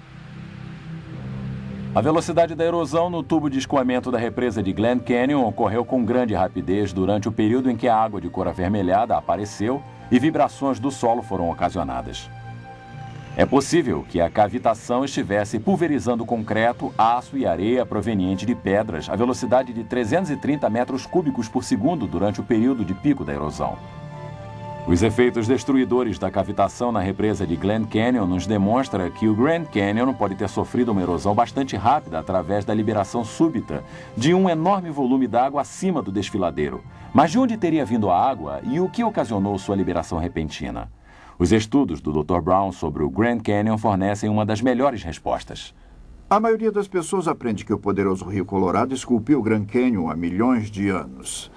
A velocidade da erosão no tubo de escoamento da represa de Glen Canyon ocorreu com grande rapidez durante o período em que a água de cor avermelhada apareceu e vibrações do solo foram ocasionadas. É possível que a cavitação estivesse pulverizando concreto, aço e areia proveniente de pedras a velocidade de 330 metros cúbicos por segundo durante o período de pico da erosão. Os efeitos destruidores da cavitação na represa de Glen Canyon nos demonstra que o Grand Canyon pode ter sofrido uma erosão bastante rápida através da liberação súbita de um enorme volume d'água acima do desfiladeiro. Mas de onde teria vindo a água e o que ocasionou sua liberação repentina? Os estudos do Dr. Brown sobre o Grand Canyon fornecem uma das melhores respostas. A maioria das pessoas aprende que o poderoso Rio Colorado esculpiu o Grand Canyon há milhões de anos.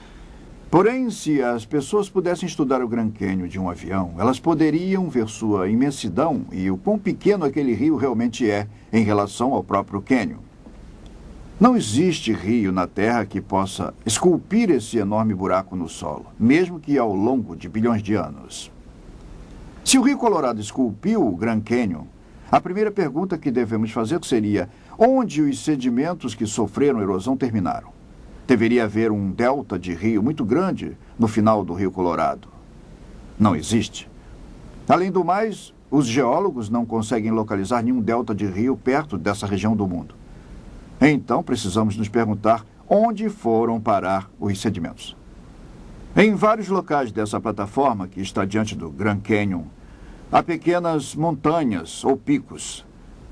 Porém, se as pessoas pudessem estudar o Grand Canyon de um avião, elas poderiam ver sua imensidão e o quão pequeno aquele rio realmente é em relação ao próprio Canyon. Não existe rio na Terra que possa esculpir esse enorme buraco no solo, mesmo que ao longo de bilhões de anos. Se o Rio Colorado esculpiu o Grand Canyon, a primeira pergunta que devemos fazer seria: onde os sedimentos que sofreram erosão terminaram? Deveria haver um delta de rio muito grande no final do Rio Colorado. Não existe. Além do mais, os geólogos não conseguem localizar nenhum delta de rio perto dessa região do mundo. Então, precisamos nos perguntar onde foram parar os sedimentos. Em vários locais dessa plataforma, que está diante do Grand Canyon, há pequenas montanhas ou picos.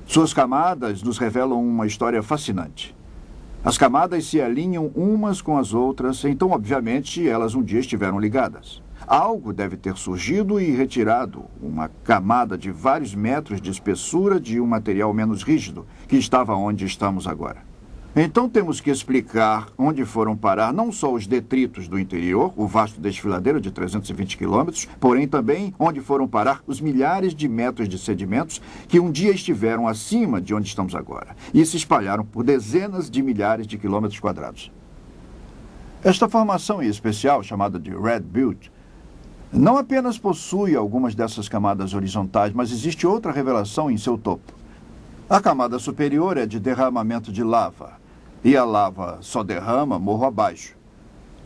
Suas camadas nos revelam uma história fascinante. As camadas se alinham umas com as outras, então, obviamente, elas um dia estiveram ligadas. Algo deve ter surgido e retirado uma camada de vários metros de espessura de um material menos rígido, que estava onde estamos agora. Então temos que explicar onde foram parar não só os detritos do interior, o vasto desfiladeiro de 320 quilômetros, porém também onde foram parar os milhares de metros de sedimentos que um dia estiveram acima de onde estamos agora e se espalharam por dezenas de milhares de quilômetros quadrados. Esta formação em especial, chamada de Red Butte, não apenas possui algumas dessas camadas horizontais, mas existe outra revelação em seu topo. A camada superior é de derramamento de lava, e a lava só derrama morro abaixo.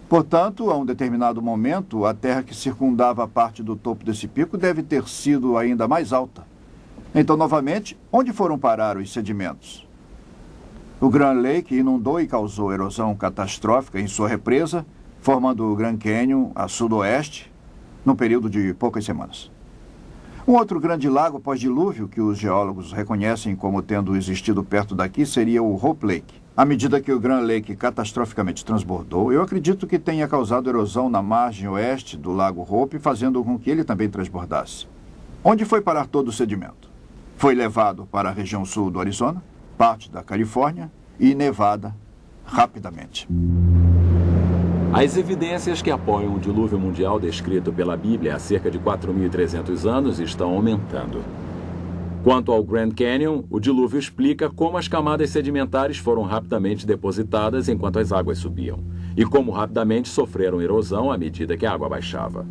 Portanto, a um determinado momento, a terra que circundava a parte do topo desse pico deve ter sido ainda mais alta. Então, novamente, onde foram parar os sedimentos? O Grand Lake inundou e causou erosão catastrófica em sua represa, formando o Grand Canyon a sudoeste, num período de poucas semanas. Um outro grande lago pós-dilúvio que os geólogos reconhecem como tendo existido perto daqui seria o Hope Lake. À medida que o Grand Lake catastroficamente transbordou, eu acredito que tenha causado erosão na margem oeste do lago Hope, fazendo com que ele também transbordasse. Onde foi parar todo o sedimento? Foi levado para a região sul do Arizona, parte da Califórnia e Nevada rapidamente. As evidências que apoiam o dilúvio mundial descrito pela Bíblia há cerca de 4.300 anos estão aumentando. Quanto ao Grand Canyon, o dilúvio explica como as camadas sedimentares foram rapidamente depositadas enquanto as águas subiam, e como rapidamente sofreram erosão à medida que a água baixava.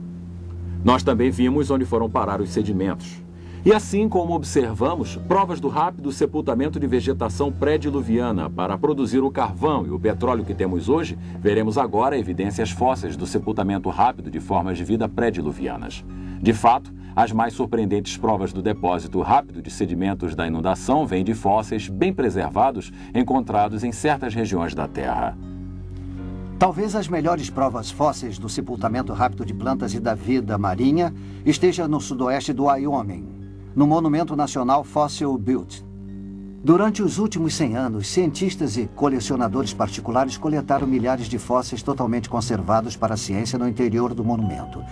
Nós também vimos onde foram parar os sedimentos. E assim como observamos provas do rápido sepultamento de vegetação pré-diluviana para produzir o carvão e o petróleo que temos hoje, veremos agora evidências fósseis do sepultamento rápido de formas de vida pré-diluvianas. De fato, as mais surpreendentes provas do depósito rápido de sedimentos da inundação vêm de fósseis bem preservados encontrados em certas regiões da Terra. Talvez as melhores provas fósseis do sepultamento rápido de plantas e da vida marinha esteja no sudoeste do Wyoming, no Monumento Nacional Fossil Butte. Durante os últimos 100 anos, cientistas e colecionadores particulares coletaram milhares de fósseis totalmente conservados para a ciência no interior do monumento.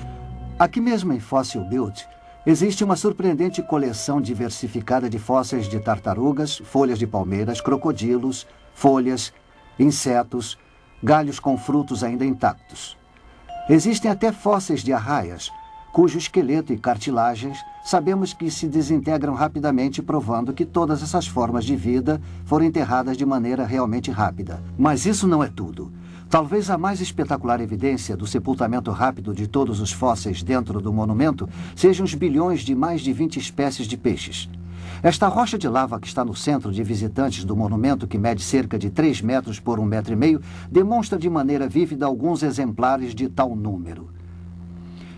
Aqui mesmo em Fossil Butte, existe uma surpreendente coleção diversificada de fósseis de tartarugas, folhas de palmeiras, crocodilos, folhas, insetos, galhos com frutos ainda intactos. Existem até fósseis de arraias, cujo esqueleto e cartilagens sabemos que se desintegram rapidamente, provando que todas essas formas de vida foram enterradas de maneira realmente rápida. Mas isso não é tudo. Talvez a mais espetacular evidência do sepultamento rápido de todos os fósseis dentro do monumento sejam os bilhões de mais de 20 espécies de peixes. Esta rocha de lava que está no centro de visitantes do monumento, que mede cerca de 3 metros por 1,5 metros, demonstra de maneira vívida alguns exemplares de tal número.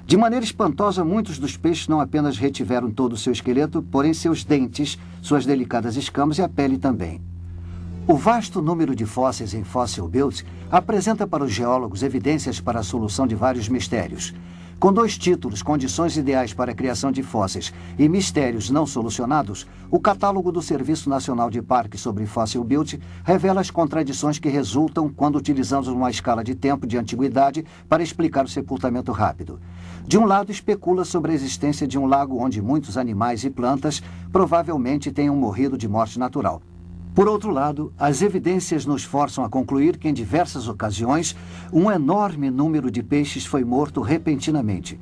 De maneira espantosa, muitos dos peixes não apenas retiveram todo o seu esqueleto, porém seus dentes, suas delicadas escamas e a pele também. O vasto número de fósseis em Fossil Butte apresenta para os geólogos evidências para a solução de vários mistérios. Com 2 títulos, Condições Ideais para a Criação de Fósseis e Mistérios Não Solucionados, o catálogo do Serviço Nacional de Parques sobre Fossil Butte revela as contradições que resultam quando utilizamos uma escala de tempo de antiguidade para explicar o sepultamento rápido. De um lado, especula sobre a existência de um lago onde muitos animais e plantas provavelmente tenham morrido de morte natural. Por outro lado, as evidências nos forçam a concluir que, em diversas ocasiões, um enorme número de peixes foi morto repentinamente.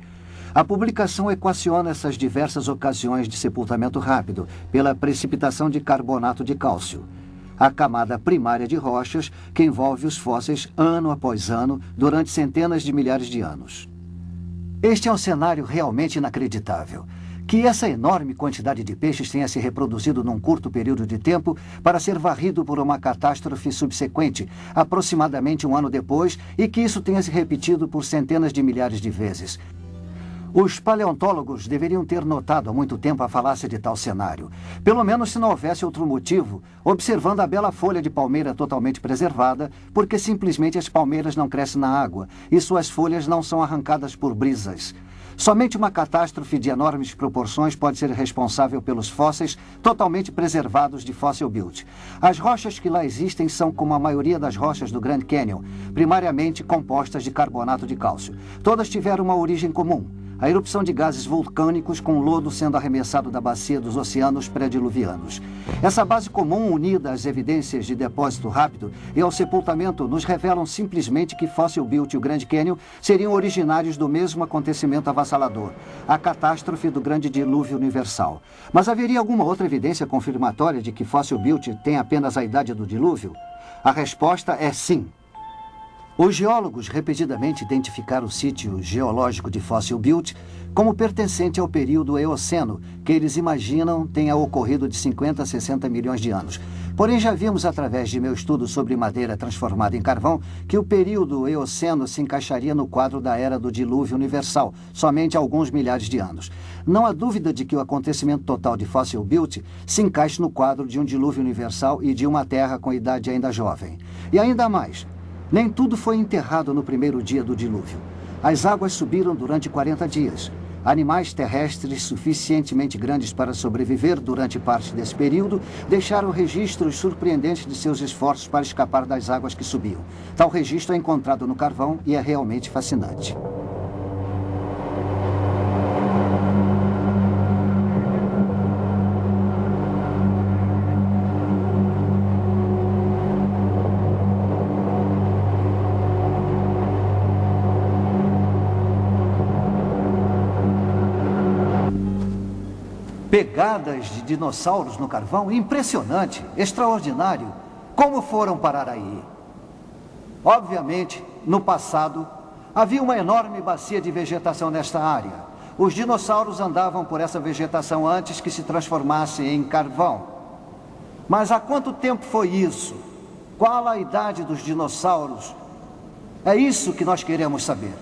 A publicação equaciona essas diversas ocasiões de sepultamento rápido pela precipitação de carbonato de cálcio. a camada primária de rochas que envolve os fósseis ano após ano durante centenas de milhares de anos. Este é um cenário realmente inacreditável. Que essa enorme quantidade de peixes tenha se reproduzido num curto período de tempo para ser varrido por uma catástrofe subsequente, aproximadamente um ano depois, e que isso tenha se repetido por centenas de milhares de vezes. Os paleontólogos deveriam ter notado há muito tempo a falácia de tal cenário. Pelo menos se não houvesse outro motivo, observando a bela folha de palmeira totalmente preservada, porque simplesmente as palmeiras não crescem na água e suas folhas não são arrancadas por brisas. Somente uma catástrofe de enormes proporções pode ser responsável pelos fósseis totalmente preservados de Fossil Butte. As rochas que lá existem são como a maioria das rochas do Grand Canyon, primariamente compostas de carbonato de cálcio. Todas tiveram uma origem comum: a erupção de gases vulcânicos com lodo sendo arremessado da bacia dos oceanos pré-diluvianos. Essa base comum, unida às evidências de depósito rápido e ao sepultamento, nos revelam simplesmente que Fossil Butte e o Grand Canyon seriam originários do mesmo acontecimento avassalador, a catástrofe do Grande Dilúvio Universal. Mas haveria alguma outra evidência confirmatória de que Fossil Butte tem apenas a idade do dilúvio? A resposta é sim. Os geólogos repetidamente identificaram o sítio geológico de Fossil Butte como pertencente ao período Eoceno, que eles imaginam tenha ocorrido de 50 a 60 milhões de anos. Porém, já vimos através de meu estudo sobre madeira transformada em carvão que o período Eoceno se encaixaria no quadro da Era do Dilúvio Universal, somente alguns milhares de anos. Não há dúvida de que o acontecimento total de Fossil Butte se encaixe no quadro de um dilúvio universal e de uma Terra com idade ainda jovem. E ainda mais, nem tudo foi enterrado no primeiro dia do dilúvio. As águas subiram durante 40 dias. Animais terrestres suficientemente grandes para sobreviver durante parte desse período deixaram registros surpreendentes de seus esforços para escapar das águas que subiam. Tal registro é encontrado no carvão e é realmente fascinante. Pegadas de dinossauros no carvão? Impressionante, extraordinário. Como foram parar aí? Obviamente, no passado, havia uma enorme bacia de vegetação nesta área. Os dinossauros andavam por essa vegetação antes que se transformasse em carvão. Mas há quanto tempo foi isso? Qual a idade dos dinossauros? É isso que nós queremos saber.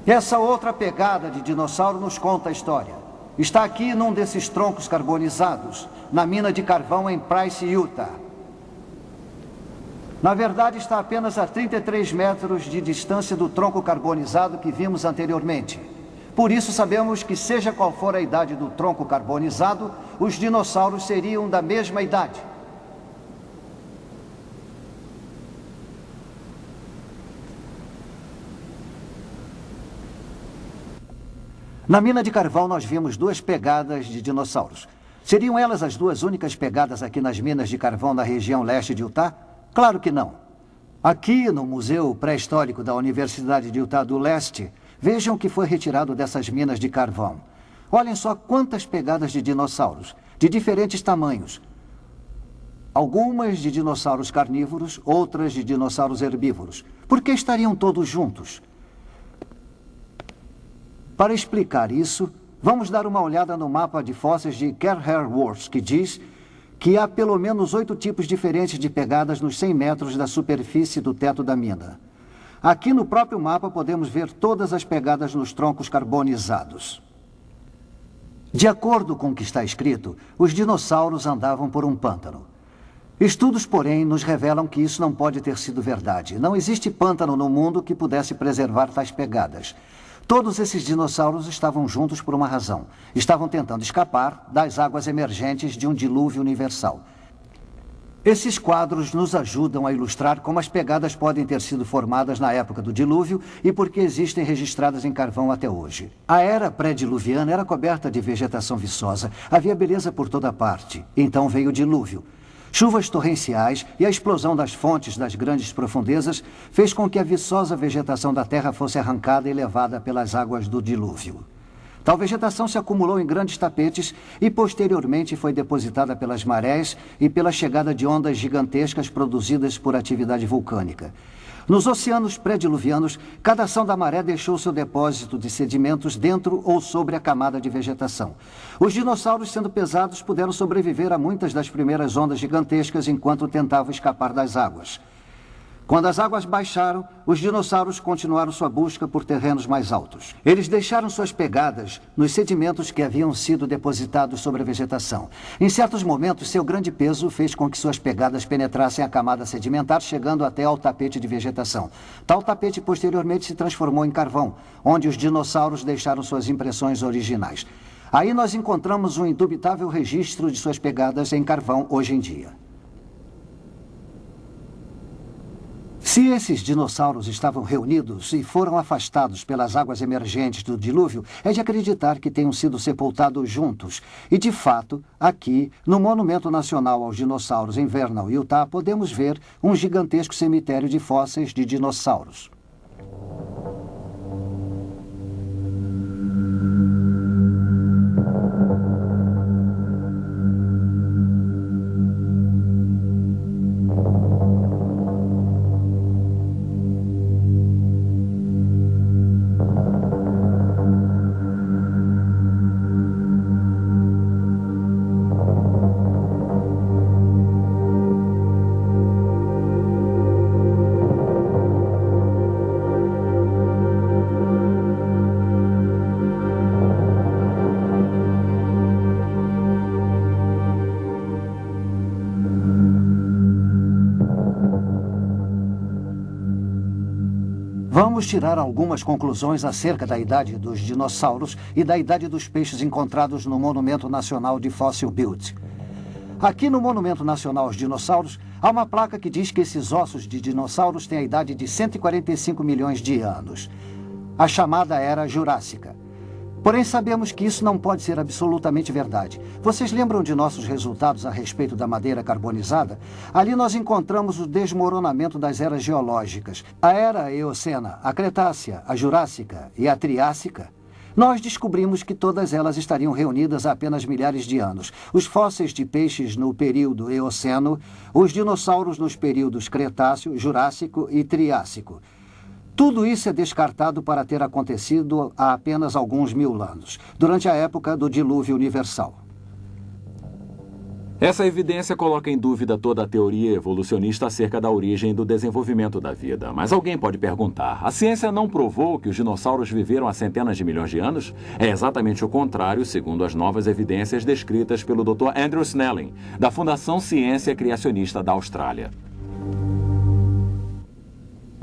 Essa outra pegada de dinossauro nos conta a história. Está aqui num desses troncos carbonizados, na mina de carvão em Price, Utah. Na verdade, está apenas a 33 metros de distância do tronco carbonizado que vimos anteriormente. Por isso, sabemos que, seja qual for a idade do tronco carbonizado, os dinossauros seriam da mesma idade. Na mina de carvão, nós vimos duas pegadas de dinossauros. Seriam elas as duas únicas pegadas aqui nas minas de carvão da região leste de Utah? Claro que não. Aqui, no Museu Pré-Histórico da Universidade de Utah do Leste, vejam o que foi retirado dessas minas de carvão. Olhem só quantas pegadas de dinossauros, de diferentes tamanhos. Algumas de dinossauros carnívoros, outras de dinossauros herbívoros. Por que estariam todos juntos? Para explicar isso, vamos dar uma olhada no mapa de fósseis de Kerr-Haworth, que diz que há pelo menos 8 tipos diferentes de pegadas nos 100 metros da superfície do teto da mina. Aqui no próprio mapa podemos ver todas as pegadas nos troncos carbonizados. De acordo com o que está escrito, os dinossauros andavam por um pântano. Estudos, porém, nos revelam que isso não pode ter sido verdade. Não existe pântano no mundo que pudesse preservar tais pegadas. Todos esses dinossauros estavam juntos por uma razão. Estavam tentando escapar das águas emergentes de um dilúvio universal. Esses quadros nos ajudam a ilustrar como as pegadas podem ter sido formadas na época do dilúvio e por que existem registradas em carvão até hoje. A era pré-diluviana era coberta de vegetação viçosa. Havia beleza por toda parte. Então veio o dilúvio. Chuvas torrenciais e a explosão das fontes das grandes profundezas fez com que a viçosa vegetação da Terra fosse arrancada e levada pelas águas do dilúvio. Tal vegetação se acumulou em grandes tapetes e posteriormente foi depositada pelas marés e pela chegada de ondas gigantescas produzidas por atividade vulcânica. Nos oceanos pré-diluvianos, cada ação da maré deixou seu depósito de sedimentos dentro ou sobre a camada de vegetação. Os dinossauros, sendo pesados, puderam sobreviver a muitas das primeiras ondas gigantescas enquanto tentavam escapar das águas. Quando as águas baixaram, os dinossauros continuaram sua busca por terrenos mais altos. Eles deixaram suas pegadas nos sedimentos que haviam sido depositados sobre a vegetação. Em certos momentos, seu grande peso fez com que suas pegadas penetrassem a camada sedimentar, chegando até ao tapete de vegetação. Tal tapete posteriormente se transformou em carvão, onde os dinossauros deixaram suas impressões originais. Aí nós encontramos um indubitável registro de suas pegadas em carvão hoje em dia. Se esses dinossauros estavam reunidos e foram afastados pelas águas emergentes do dilúvio, é de acreditar que tenham sido sepultados juntos. E, de fato, aqui, no Monumento Nacional aos Dinossauros em Vernal, Utah, podemos ver um gigantesco cemitério de fósseis de dinossauros. Vamos tirar algumas conclusões acerca da idade dos dinossauros e da idade dos peixes encontrados no Monumento Nacional de Fossil Butte. Aqui no Monumento Nacional aos Dinossauros, há uma placa que diz que esses ossos de dinossauros têm a idade de 145 milhões de anos, a chamada Era Jurássica. Porém, sabemos que isso não pode ser absolutamente verdade. Vocês lembram de nossos resultados a respeito da madeira carbonizada? Ali nós encontramos o desmoronamento das eras geológicas. A Era Eocena, a Cretácea, a Jurássica e a Triássica. Nós descobrimos que todas elas estariam reunidas há apenas milhares de anos. Os fósseis de peixes no período Eoceno, os dinossauros nos períodos Cretáceo, Jurássico e Triássico. Tudo isso é descartado para ter acontecido há apenas alguns mil anos, durante a época do dilúvio universal. Essa evidência coloca em dúvida toda a teoria evolucionista acerca da origem e do desenvolvimento da vida. Mas alguém pode perguntar, a ciência não provou que os dinossauros viveram há centenas de milhões de anos? É exatamente o contrário, segundo as novas evidências descritas pelo Dr. Andrew Snelling, da Fundação Ciência Criacionista da Austrália.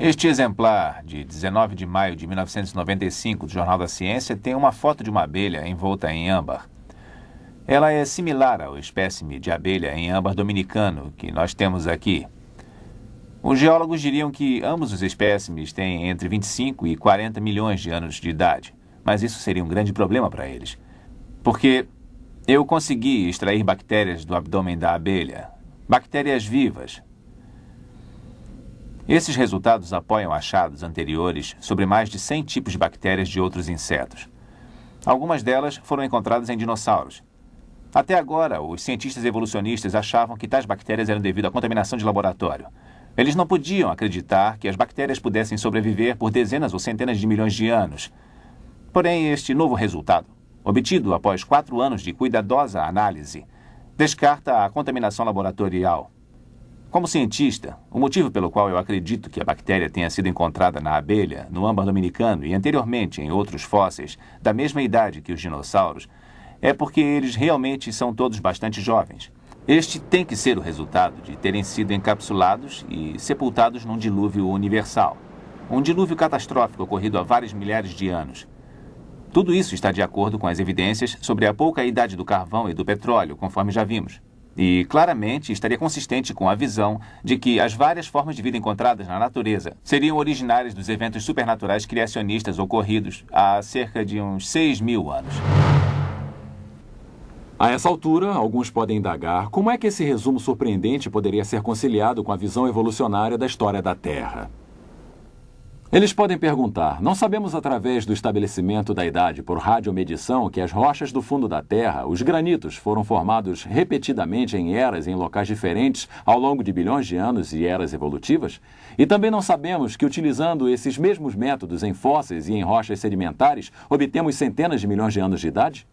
Este exemplar, de 19 de maio de 1995, do Jornal da Ciência, tem uma foto de uma abelha envolta em âmbar. Ela é similar ao espécime de abelha em âmbar dominicano que nós temos aqui. Os geólogos diriam que ambos os espécimes têm entre 25 e 40 milhões de anos de idade, mas isso seria um grande problema para eles, porque eu consegui extrair bactérias do abdômen da abelha, bactérias vivas. Esses resultados apoiam achados anteriores sobre mais de 100 tipos de bactérias de outros insetos. Algumas delas foram encontradas em dinossauros. Até agora, os cientistas evolucionistas achavam que tais bactérias eram devido à contaminação de laboratório. Eles não podiam acreditar que as bactérias pudessem sobreviver por dezenas ou centenas de milhões de anos. Porém, este novo resultado, obtido após 4 anos de cuidadosa análise, descarta a contaminação laboratorial. Como cientista, o motivo pelo qual eu acredito que a bactéria tenha sido encontrada na abelha, no âmbar dominicano e anteriormente em outros fósseis da mesma idade que os dinossauros, é porque eles realmente são todos bastante jovens. Este tem que ser o resultado de terem sido encapsulados e sepultados num dilúvio universal. Um dilúvio catastrófico ocorrido há vários milhares de anos. Tudo isso está de acordo com as evidências sobre a pouca idade do carvão e do petróleo, conforme já vimos. E, claramente, estaria consistente com a visão de que as várias formas de vida encontradas na natureza seriam originárias dos eventos supernaturais criacionistas ocorridos há cerca de uns 6.000 anos. A essa altura, alguns podem indagar como é que esse resumo surpreendente poderia ser conciliado com a visão evolucionária da história da Terra. Eles podem perguntar, não sabemos através do estabelecimento da idade por radiomedição que as rochas do fundo da Terra, os granitos, foram formados repetidamente em eras em locais diferentes ao longo de bilhões de anos e eras evolutivas? E também não sabemos que, utilizando esses mesmos métodos em fósseis e em rochas sedimentares, obtemos centenas de milhões de anos de idade?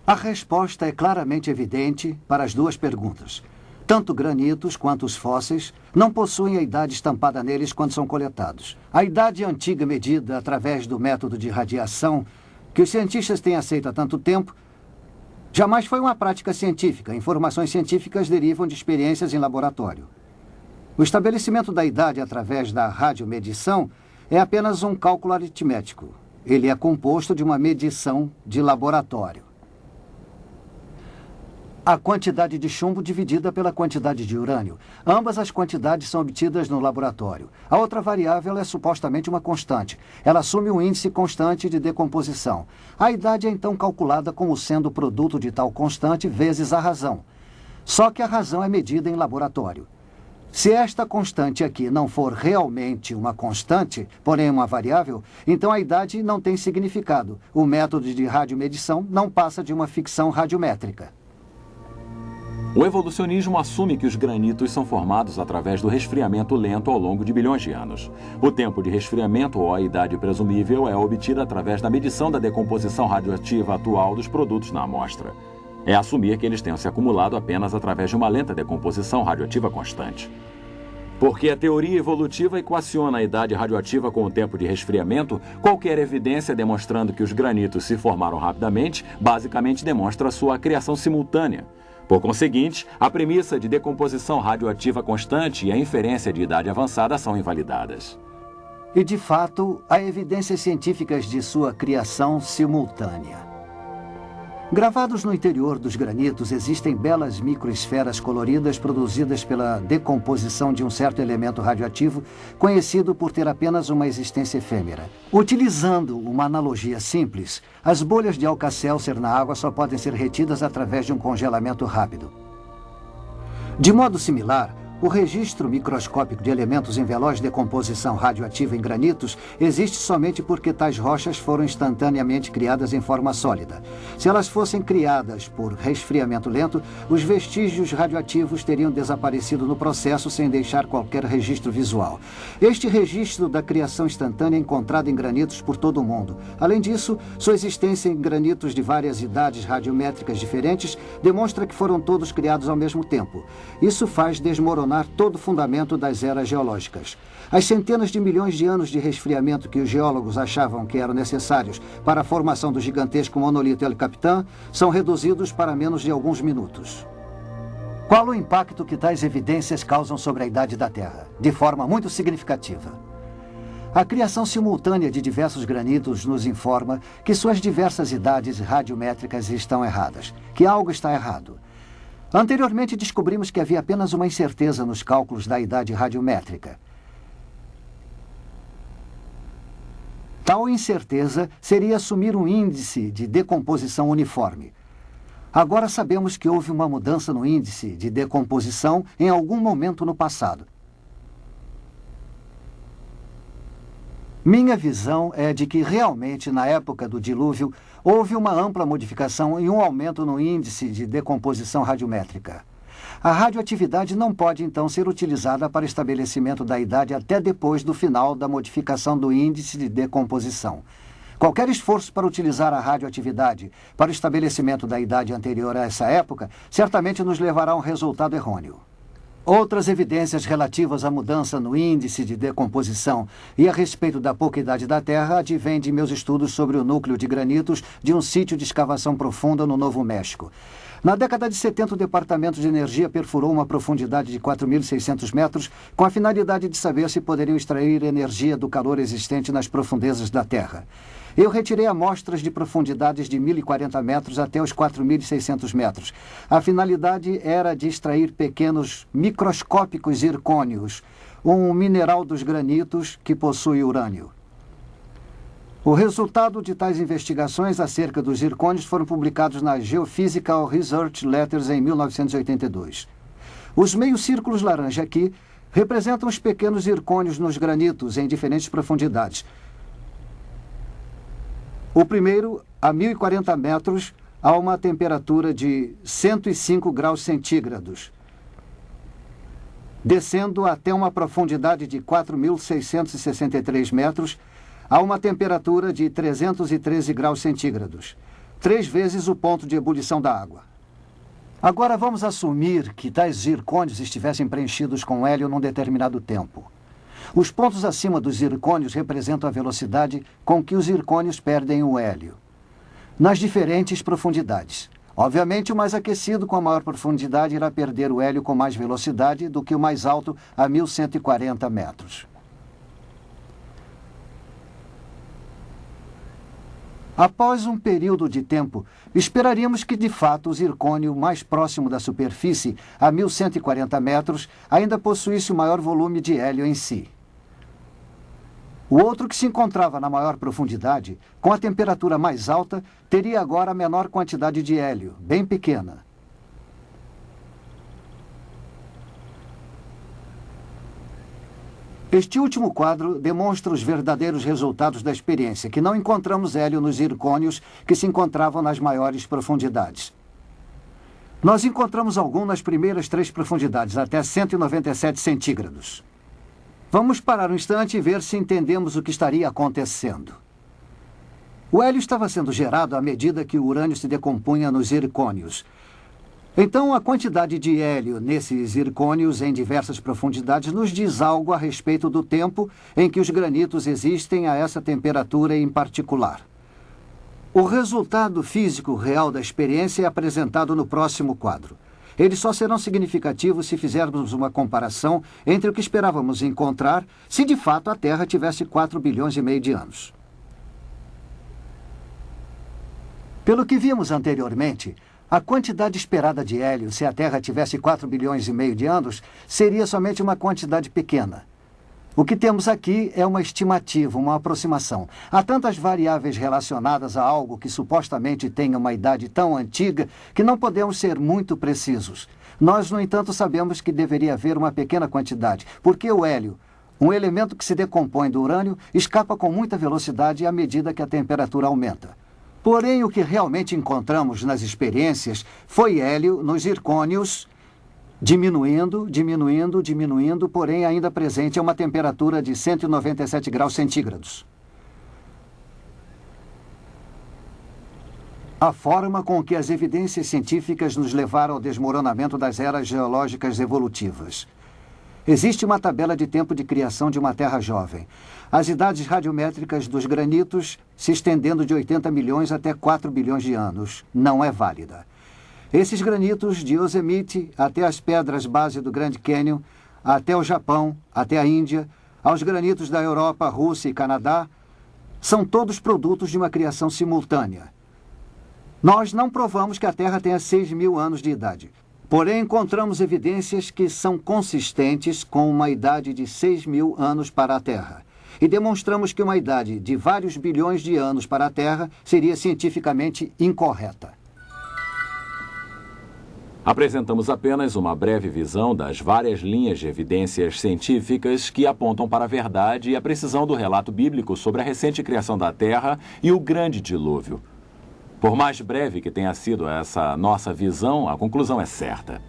A resposta é claramente evidente para as duas perguntas. Tanto granitos quanto os fósseis não possuem a idade estampada neles quando são coletados. A idade antiga medida através do método de radiação, que os cientistas têm aceito há tanto tempo, jamais foi uma prática científica. Informações científicas derivam de experiências em laboratório. O estabelecimento da idade através da radiomedição é apenas um cálculo aritmético. Ele é composto de uma medição de laboratório. A quantidade de chumbo dividida pela quantidade de urânio. Ambas as quantidades são obtidas no laboratório. A outra variável é supostamente uma constante. Ela assume um índice constante de decomposição. A idade é então calculada como sendo o produto de tal constante vezes a razão. Só que a razão é medida em laboratório. Se esta constante aqui não for realmente uma constante, porém uma variável, então a idade não tem significado. O método de radiomedição não passa de uma ficção radiométrica. O evolucionismo assume que os granitos são formados através do resfriamento lento ao longo de bilhões de anos. O tempo de resfriamento ou a idade presumível é obtida através da medição da decomposição radioativa atual dos produtos na amostra. É assumir que eles tenham se acumulado apenas através de uma lenta decomposição radioativa constante. Porque a teoria evolutiva equaciona a idade radioativa com o tempo de resfriamento, qualquer evidência demonstrando que os granitos se formaram rapidamente, basicamente demonstra sua criação simultânea. Por conseguinte, a premissa de decomposição radioativa constante e a inferência de idade avançada são invalidadas. E, de fato, há evidências científicas de sua criação simultânea. Gravados no interior dos granitos existem belas microesferas coloridas produzidas pela decomposição de um certo elemento radioativo conhecido por ter apenas uma existência efêmera. Utilizando uma analogia simples, as bolhas de Alka-Seltzer na água só podem ser retidas através de um congelamento rápido. De modo similar, o registro microscópico de elementos em veloz decomposição radioativa em granitos existe somente porque tais rochas foram instantaneamente criadas em forma sólida. Se elas fossem criadas por resfriamento lento, os vestígios radioativos teriam desaparecido no processo sem deixar qualquer registro visual. Este registro da criação instantânea é encontrado em granitos por todo o mundo. Além disso, sua existência em granitos de várias idades radiométricas diferentes demonstra que foram todos criados ao mesmo tempo. Isso faz desmoronar todo o fundamento das eras geológicas. As centenas de milhões de anos de resfriamento que os geólogos achavam que eram necessários para a formação do gigantesco monolito El Capitan são reduzidos para menos de alguns minutos. Qual o impacto que tais evidências causam sobre a idade da Terra? De forma muito significativa. A criação simultânea de diversos granitos nos informa que suas diversas idades radiométricas estão erradas, que algo está errado. Anteriormente, descobrimos que havia apenas uma incerteza nos cálculos da idade radiométrica. Tal incerteza seria assumir um índice de decomposição uniforme. Agora sabemos que houve uma mudança no índice de decomposição em algum momento no passado. Minha visão é de que realmente, na época do dilúvio, houve uma ampla modificação e um aumento no índice de decomposição radiométrica. A radioatividade não pode, então, ser utilizada para estabelecimento da idade até depois do final da modificação do índice de decomposição. Qualquer esforço para utilizar a radioatividade para o estabelecimento da idade anterior a essa época certamente nos levará a um resultado errôneo. Outras evidências relativas à mudança no índice de decomposição e a respeito da pouca idade da Terra advêm de meus estudos sobre o núcleo de granitos de um sítio de escavação profunda no Novo México. Na década de 70, o Departamento de Energia perfurou uma profundidade de 4.600 metros com a finalidade de saber se poderiam extrair energia do calor existente nas profundezas da Terra. Eu retirei amostras de profundidades de 1.040 metros até os 4.600 metros. A finalidade era de extrair pequenos microscópicos zircônios, um mineral dos granitos que possui urânio. O resultado de tais investigações acerca dos zircônios foram publicados na Geophysical Research Letters em 1982. Os meios círculos laranja aqui representam os pequenos zircônios nos granitos em diferentes profundidades. O primeiro, a 1.040 metros, a uma temperatura de 105 graus centígrados, descendo até uma profundidade de 4.663 metros, a uma temperatura de 313 graus centígrados, 3 vezes o ponto de ebulição da água. Agora vamos assumir que tais zircônios estivessem preenchidos com hélio num determinado tempo. Os pontos acima dos zircônios representam a velocidade com que os zircônios perdem o hélio, nas diferentes profundidades. Obviamente, o mais aquecido com a maior profundidade irá perder o hélio com mais velocidade do que o mais alto a 1.140 metros. Após um período de tempo, esperaríamos que, de fato, o zircônio mais próximo da superfície, a 1.140 metros, ainda possuísse o maior volume de hélio em si. O outro, que se encontrava na maior profundidade, com a temperatura mais alta, teria agora a menor quantidade de hélio, bem pequena. Este último quadro demonstra os verdadeiros resultados da experiência, que não encontramos hélio nos zircônios que se encontravam nas maiores profundidades. Nós encontramos algum nas primeiras 3 profundidades, até 197 centígrados. Vamos parar um instante e ver se entendemos o que estaria acontecendo. O hélio estava sendo gerado à medida que o urânio se decompunha nos zircônios. Então, a quantidade de hélio nesses zircônios em diversas profundidades nos diz algo a respeito do tempo em que os granitos existem a essa temperatura em particular. O resultado físico real da experiência é apresentado no próximo quadro. Eles só serão significativos se fizermos uma comparação entre o que esperávamos encontrar se de fato a Terra tivesse 4,5 bilhões de anos. Pelo que vimos anteriormente, a quantidade esperada de hélio, se a Terra tivesse 4,5 bilhões de anos, seria somente uma quantidade pequena. O que temos aqui é uma estimativa, uma aproximação. Há tantas variáveis relacionadas a algo que supostamente tenha uma idade tão antiga que não podemos ser muito precisos. Nós, no entanto, sabemos que deveria haver uma pequena quantidade, porque o hélio, um elemento que se decompõe do urânio, escapa com muita velocidade à medida que a temperatura aumenta. Porém, o que realmente encontramos nas experiências foi hélio nos zircônios, diminuindo, porém ainda presente a uma temperatura de 197 graus centígrados. A forma com que as evidências científicas nos levaram ao desmoronamento das eras geológicas evolutivas. Existe uma tabela de tempo de criação de uma Terra jovem. As idades radiométricas dos granitos se estendendo de 80 milhões até 4 bilhões de anos. Não é válida. Esses granitos de Yosemite até as pedras base do Grand Canyon, até o Japão, até a Índia, aos granitos da Europa, Rússia e Canadá, são todos produtos de uma criação simultânea. Nós não provamos que a Terra tenha 6.000 anos de idade. Porém, encontramos evidências que são consistentes com uma idade de 6.000 anos para a Terra. E demonstramos que uma idade de vários bilhões de anos para a Terra seria cientificamente incorreta. Apresentamos apenas uma breve visão das várias linhas de evidências científicas que apontam para a verdade e a precisão do relato bíblico sobre a recente criação da Terra e o grande dilúvio. Por mais breve que tenha sido essa nossa visão, a conclusão é certa.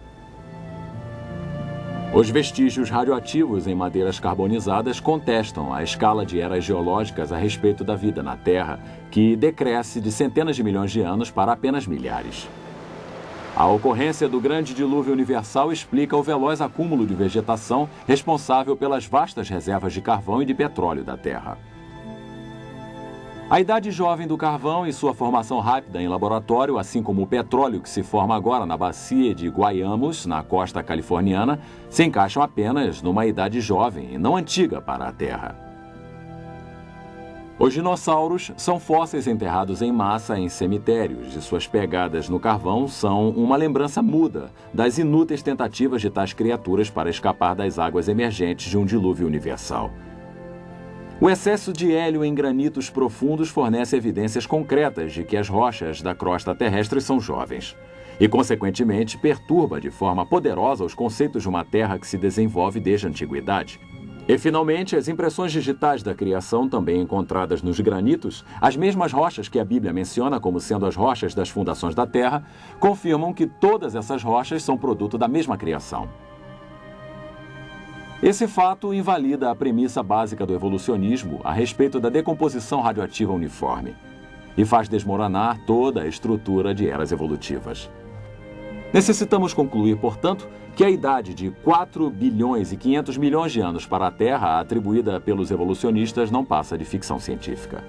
Os vestígios radioativos em madeiras carbonizadas contestam a escala de eras geológicas a respeito da vida na Terra, que decresce de centenas de milhões de anos para apenas milhares. A ocorrência do grande dilúvio universal explica o veloz acúmulo de vegetação responsável pelas vastas reservas de carvão e de petróleo da Terra. A idade jovem do carvão e sua formação rápida em laboratório, assim como o petróleo que se forma agora na bacia de Guayamos, na costa californiana, se encaixam apenas numa idade jovem e não antiga para a Terra. Os dinossauros são fósseis enterrados em massa em cemitérios e suas pegadas no carvão são uma lembrança muda das inúteis tentativas de tais criaturas para escapar das águas emergentes de um dilúvio universal. O excesso de hélio em granitos profundos fornece evidências concretas de que as rochas da crosta terrestre são jovens. e, consequentemente, perturba de forma poderosa os conceitos de uma Terra que se desenvolve desde a antiguidade. E, finalmente, as impressões digitais da criação, também encontradas nos granitos, as mesmas rochas que a Bíblia menciona como sendo as rochas das fundações da Terra, confirmam que todas essas rochas são produto da mesma criação. Esse fato invalida a premissa básica do evolucionismo a respeito da decomposição radioativa uniforme e faz desmoronar toda a estrutura de eras evolutivas. Necessitamos concluir, portanto, que a idade de 4 bilhões e 500 milhões de anos para a Terra, atribuída pelos evolucionistas, não passa de ficção científica.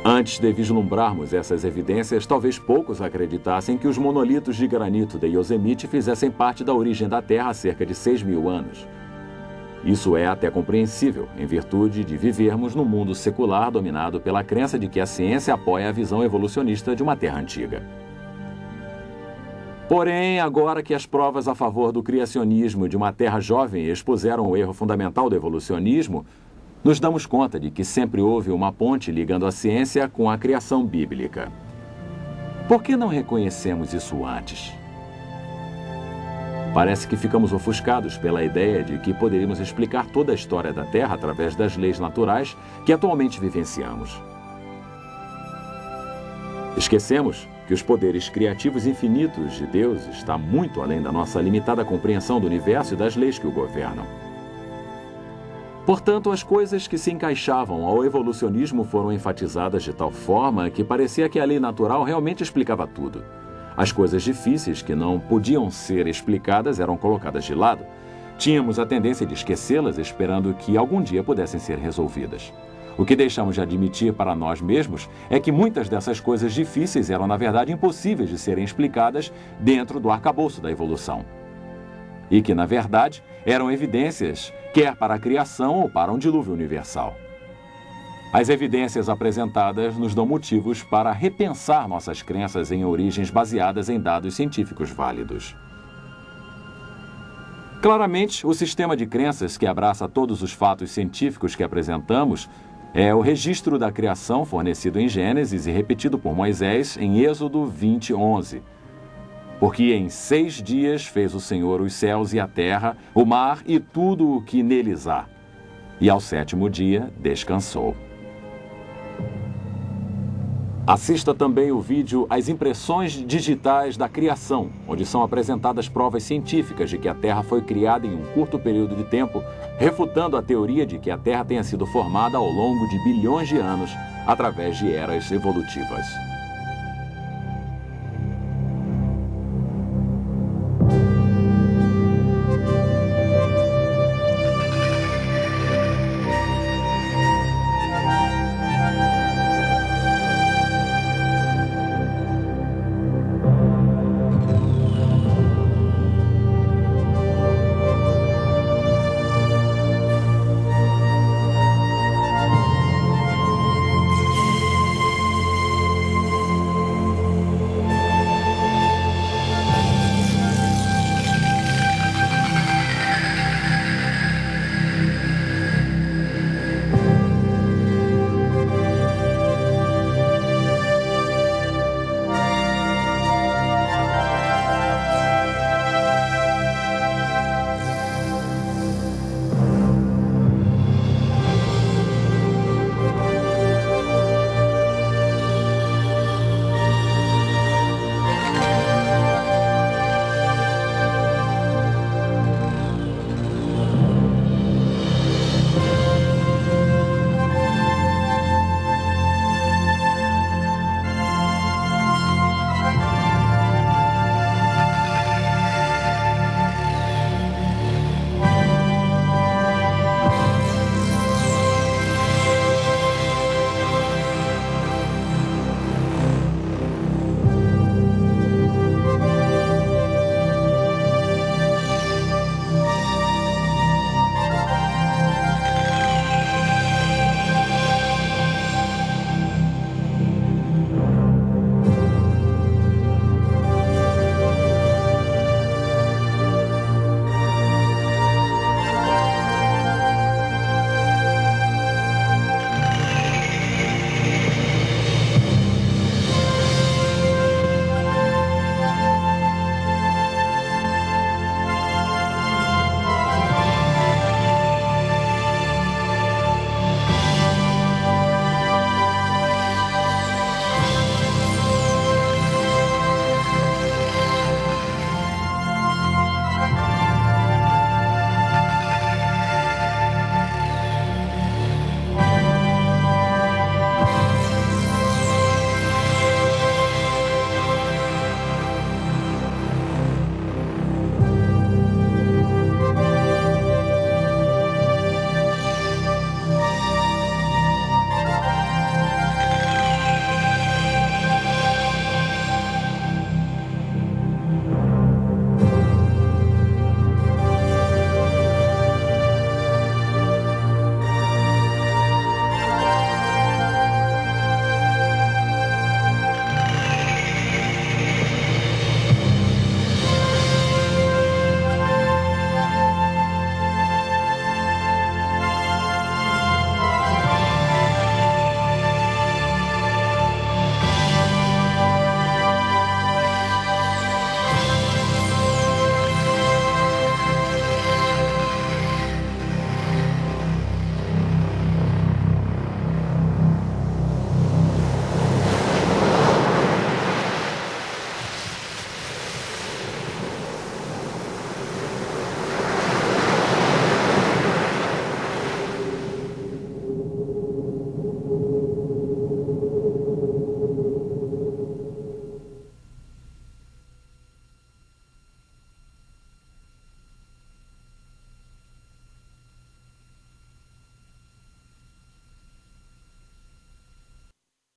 Antes de vislumbrarmos essas evidências, talvez poucos acreditassem que os monolitos de granito de Yosemite fizessem parte da origem da Terra há cerca de 6.000 anos. Isso é até compreensível, em virtude de vivermos num mundo secular dominado pela crença de que a ciência apoia a visão evolucionista de uma Terra antiga. Porém, agora que as provas a favor do criacionismo de uma Terra jovem expuseram o erro fundamental do evolucionismo, nos damos conta de que sempre houve uma ponte ligando a ciência com a criação bíblica. Por que não reconhecemos isso antes? Parece que ficamos ofuscados pela ideia de que poderíamos explicar toda a história da Terra através das leis naturais que atualmente vivenciamos. Esquecemos que os poderes criativos infinitos de Deus estão muito além da nossa limitada compreensão do universo e das leis que o governam. Portanto, as coisas que se encaixavam ao evolucionismo foram enfatizadas de tal forma que parecia que a lei natural realmente explicava tudo. As coisas difíceis que não podiam ser explicadas eram colocadas de lado. Tínhamos a tendência de esquecê-las, esperando que algum dia pudessem ser resolvidas. O que deixamos de admitir para nós mesmos é que muitas dessas coisas difíceis eram, na verdade, impossíveis de serem explicadas dentro do arcabouço da evolução. E que, na verdade, eram evidências, quer para a criação ou para um dilúvio universal. As evidências apresentadas nos dão motivos para repensar nossas crenças em origens baseadas em dados científicos válidos. Claramente, o sistema de crenças que abraça todos os fatos científicos que apresentamos é o registro da criação fornecido em Gênesis e repetido por Moisés em Êxodo 20:11. Porque em 6 dias fez o Senhor os céus e a terra, o mar e tudo o que neles há. E ao 7º dia descansou. Assista também o vídeo As Impressões Digitais da Criação, onde são apresentadas provas científicas de que a Terra foi criada em um curto período de tempo, refutando a teoria de que a Terra tenha sido formada ao longo de bilhões de anos através de eras evolutivas.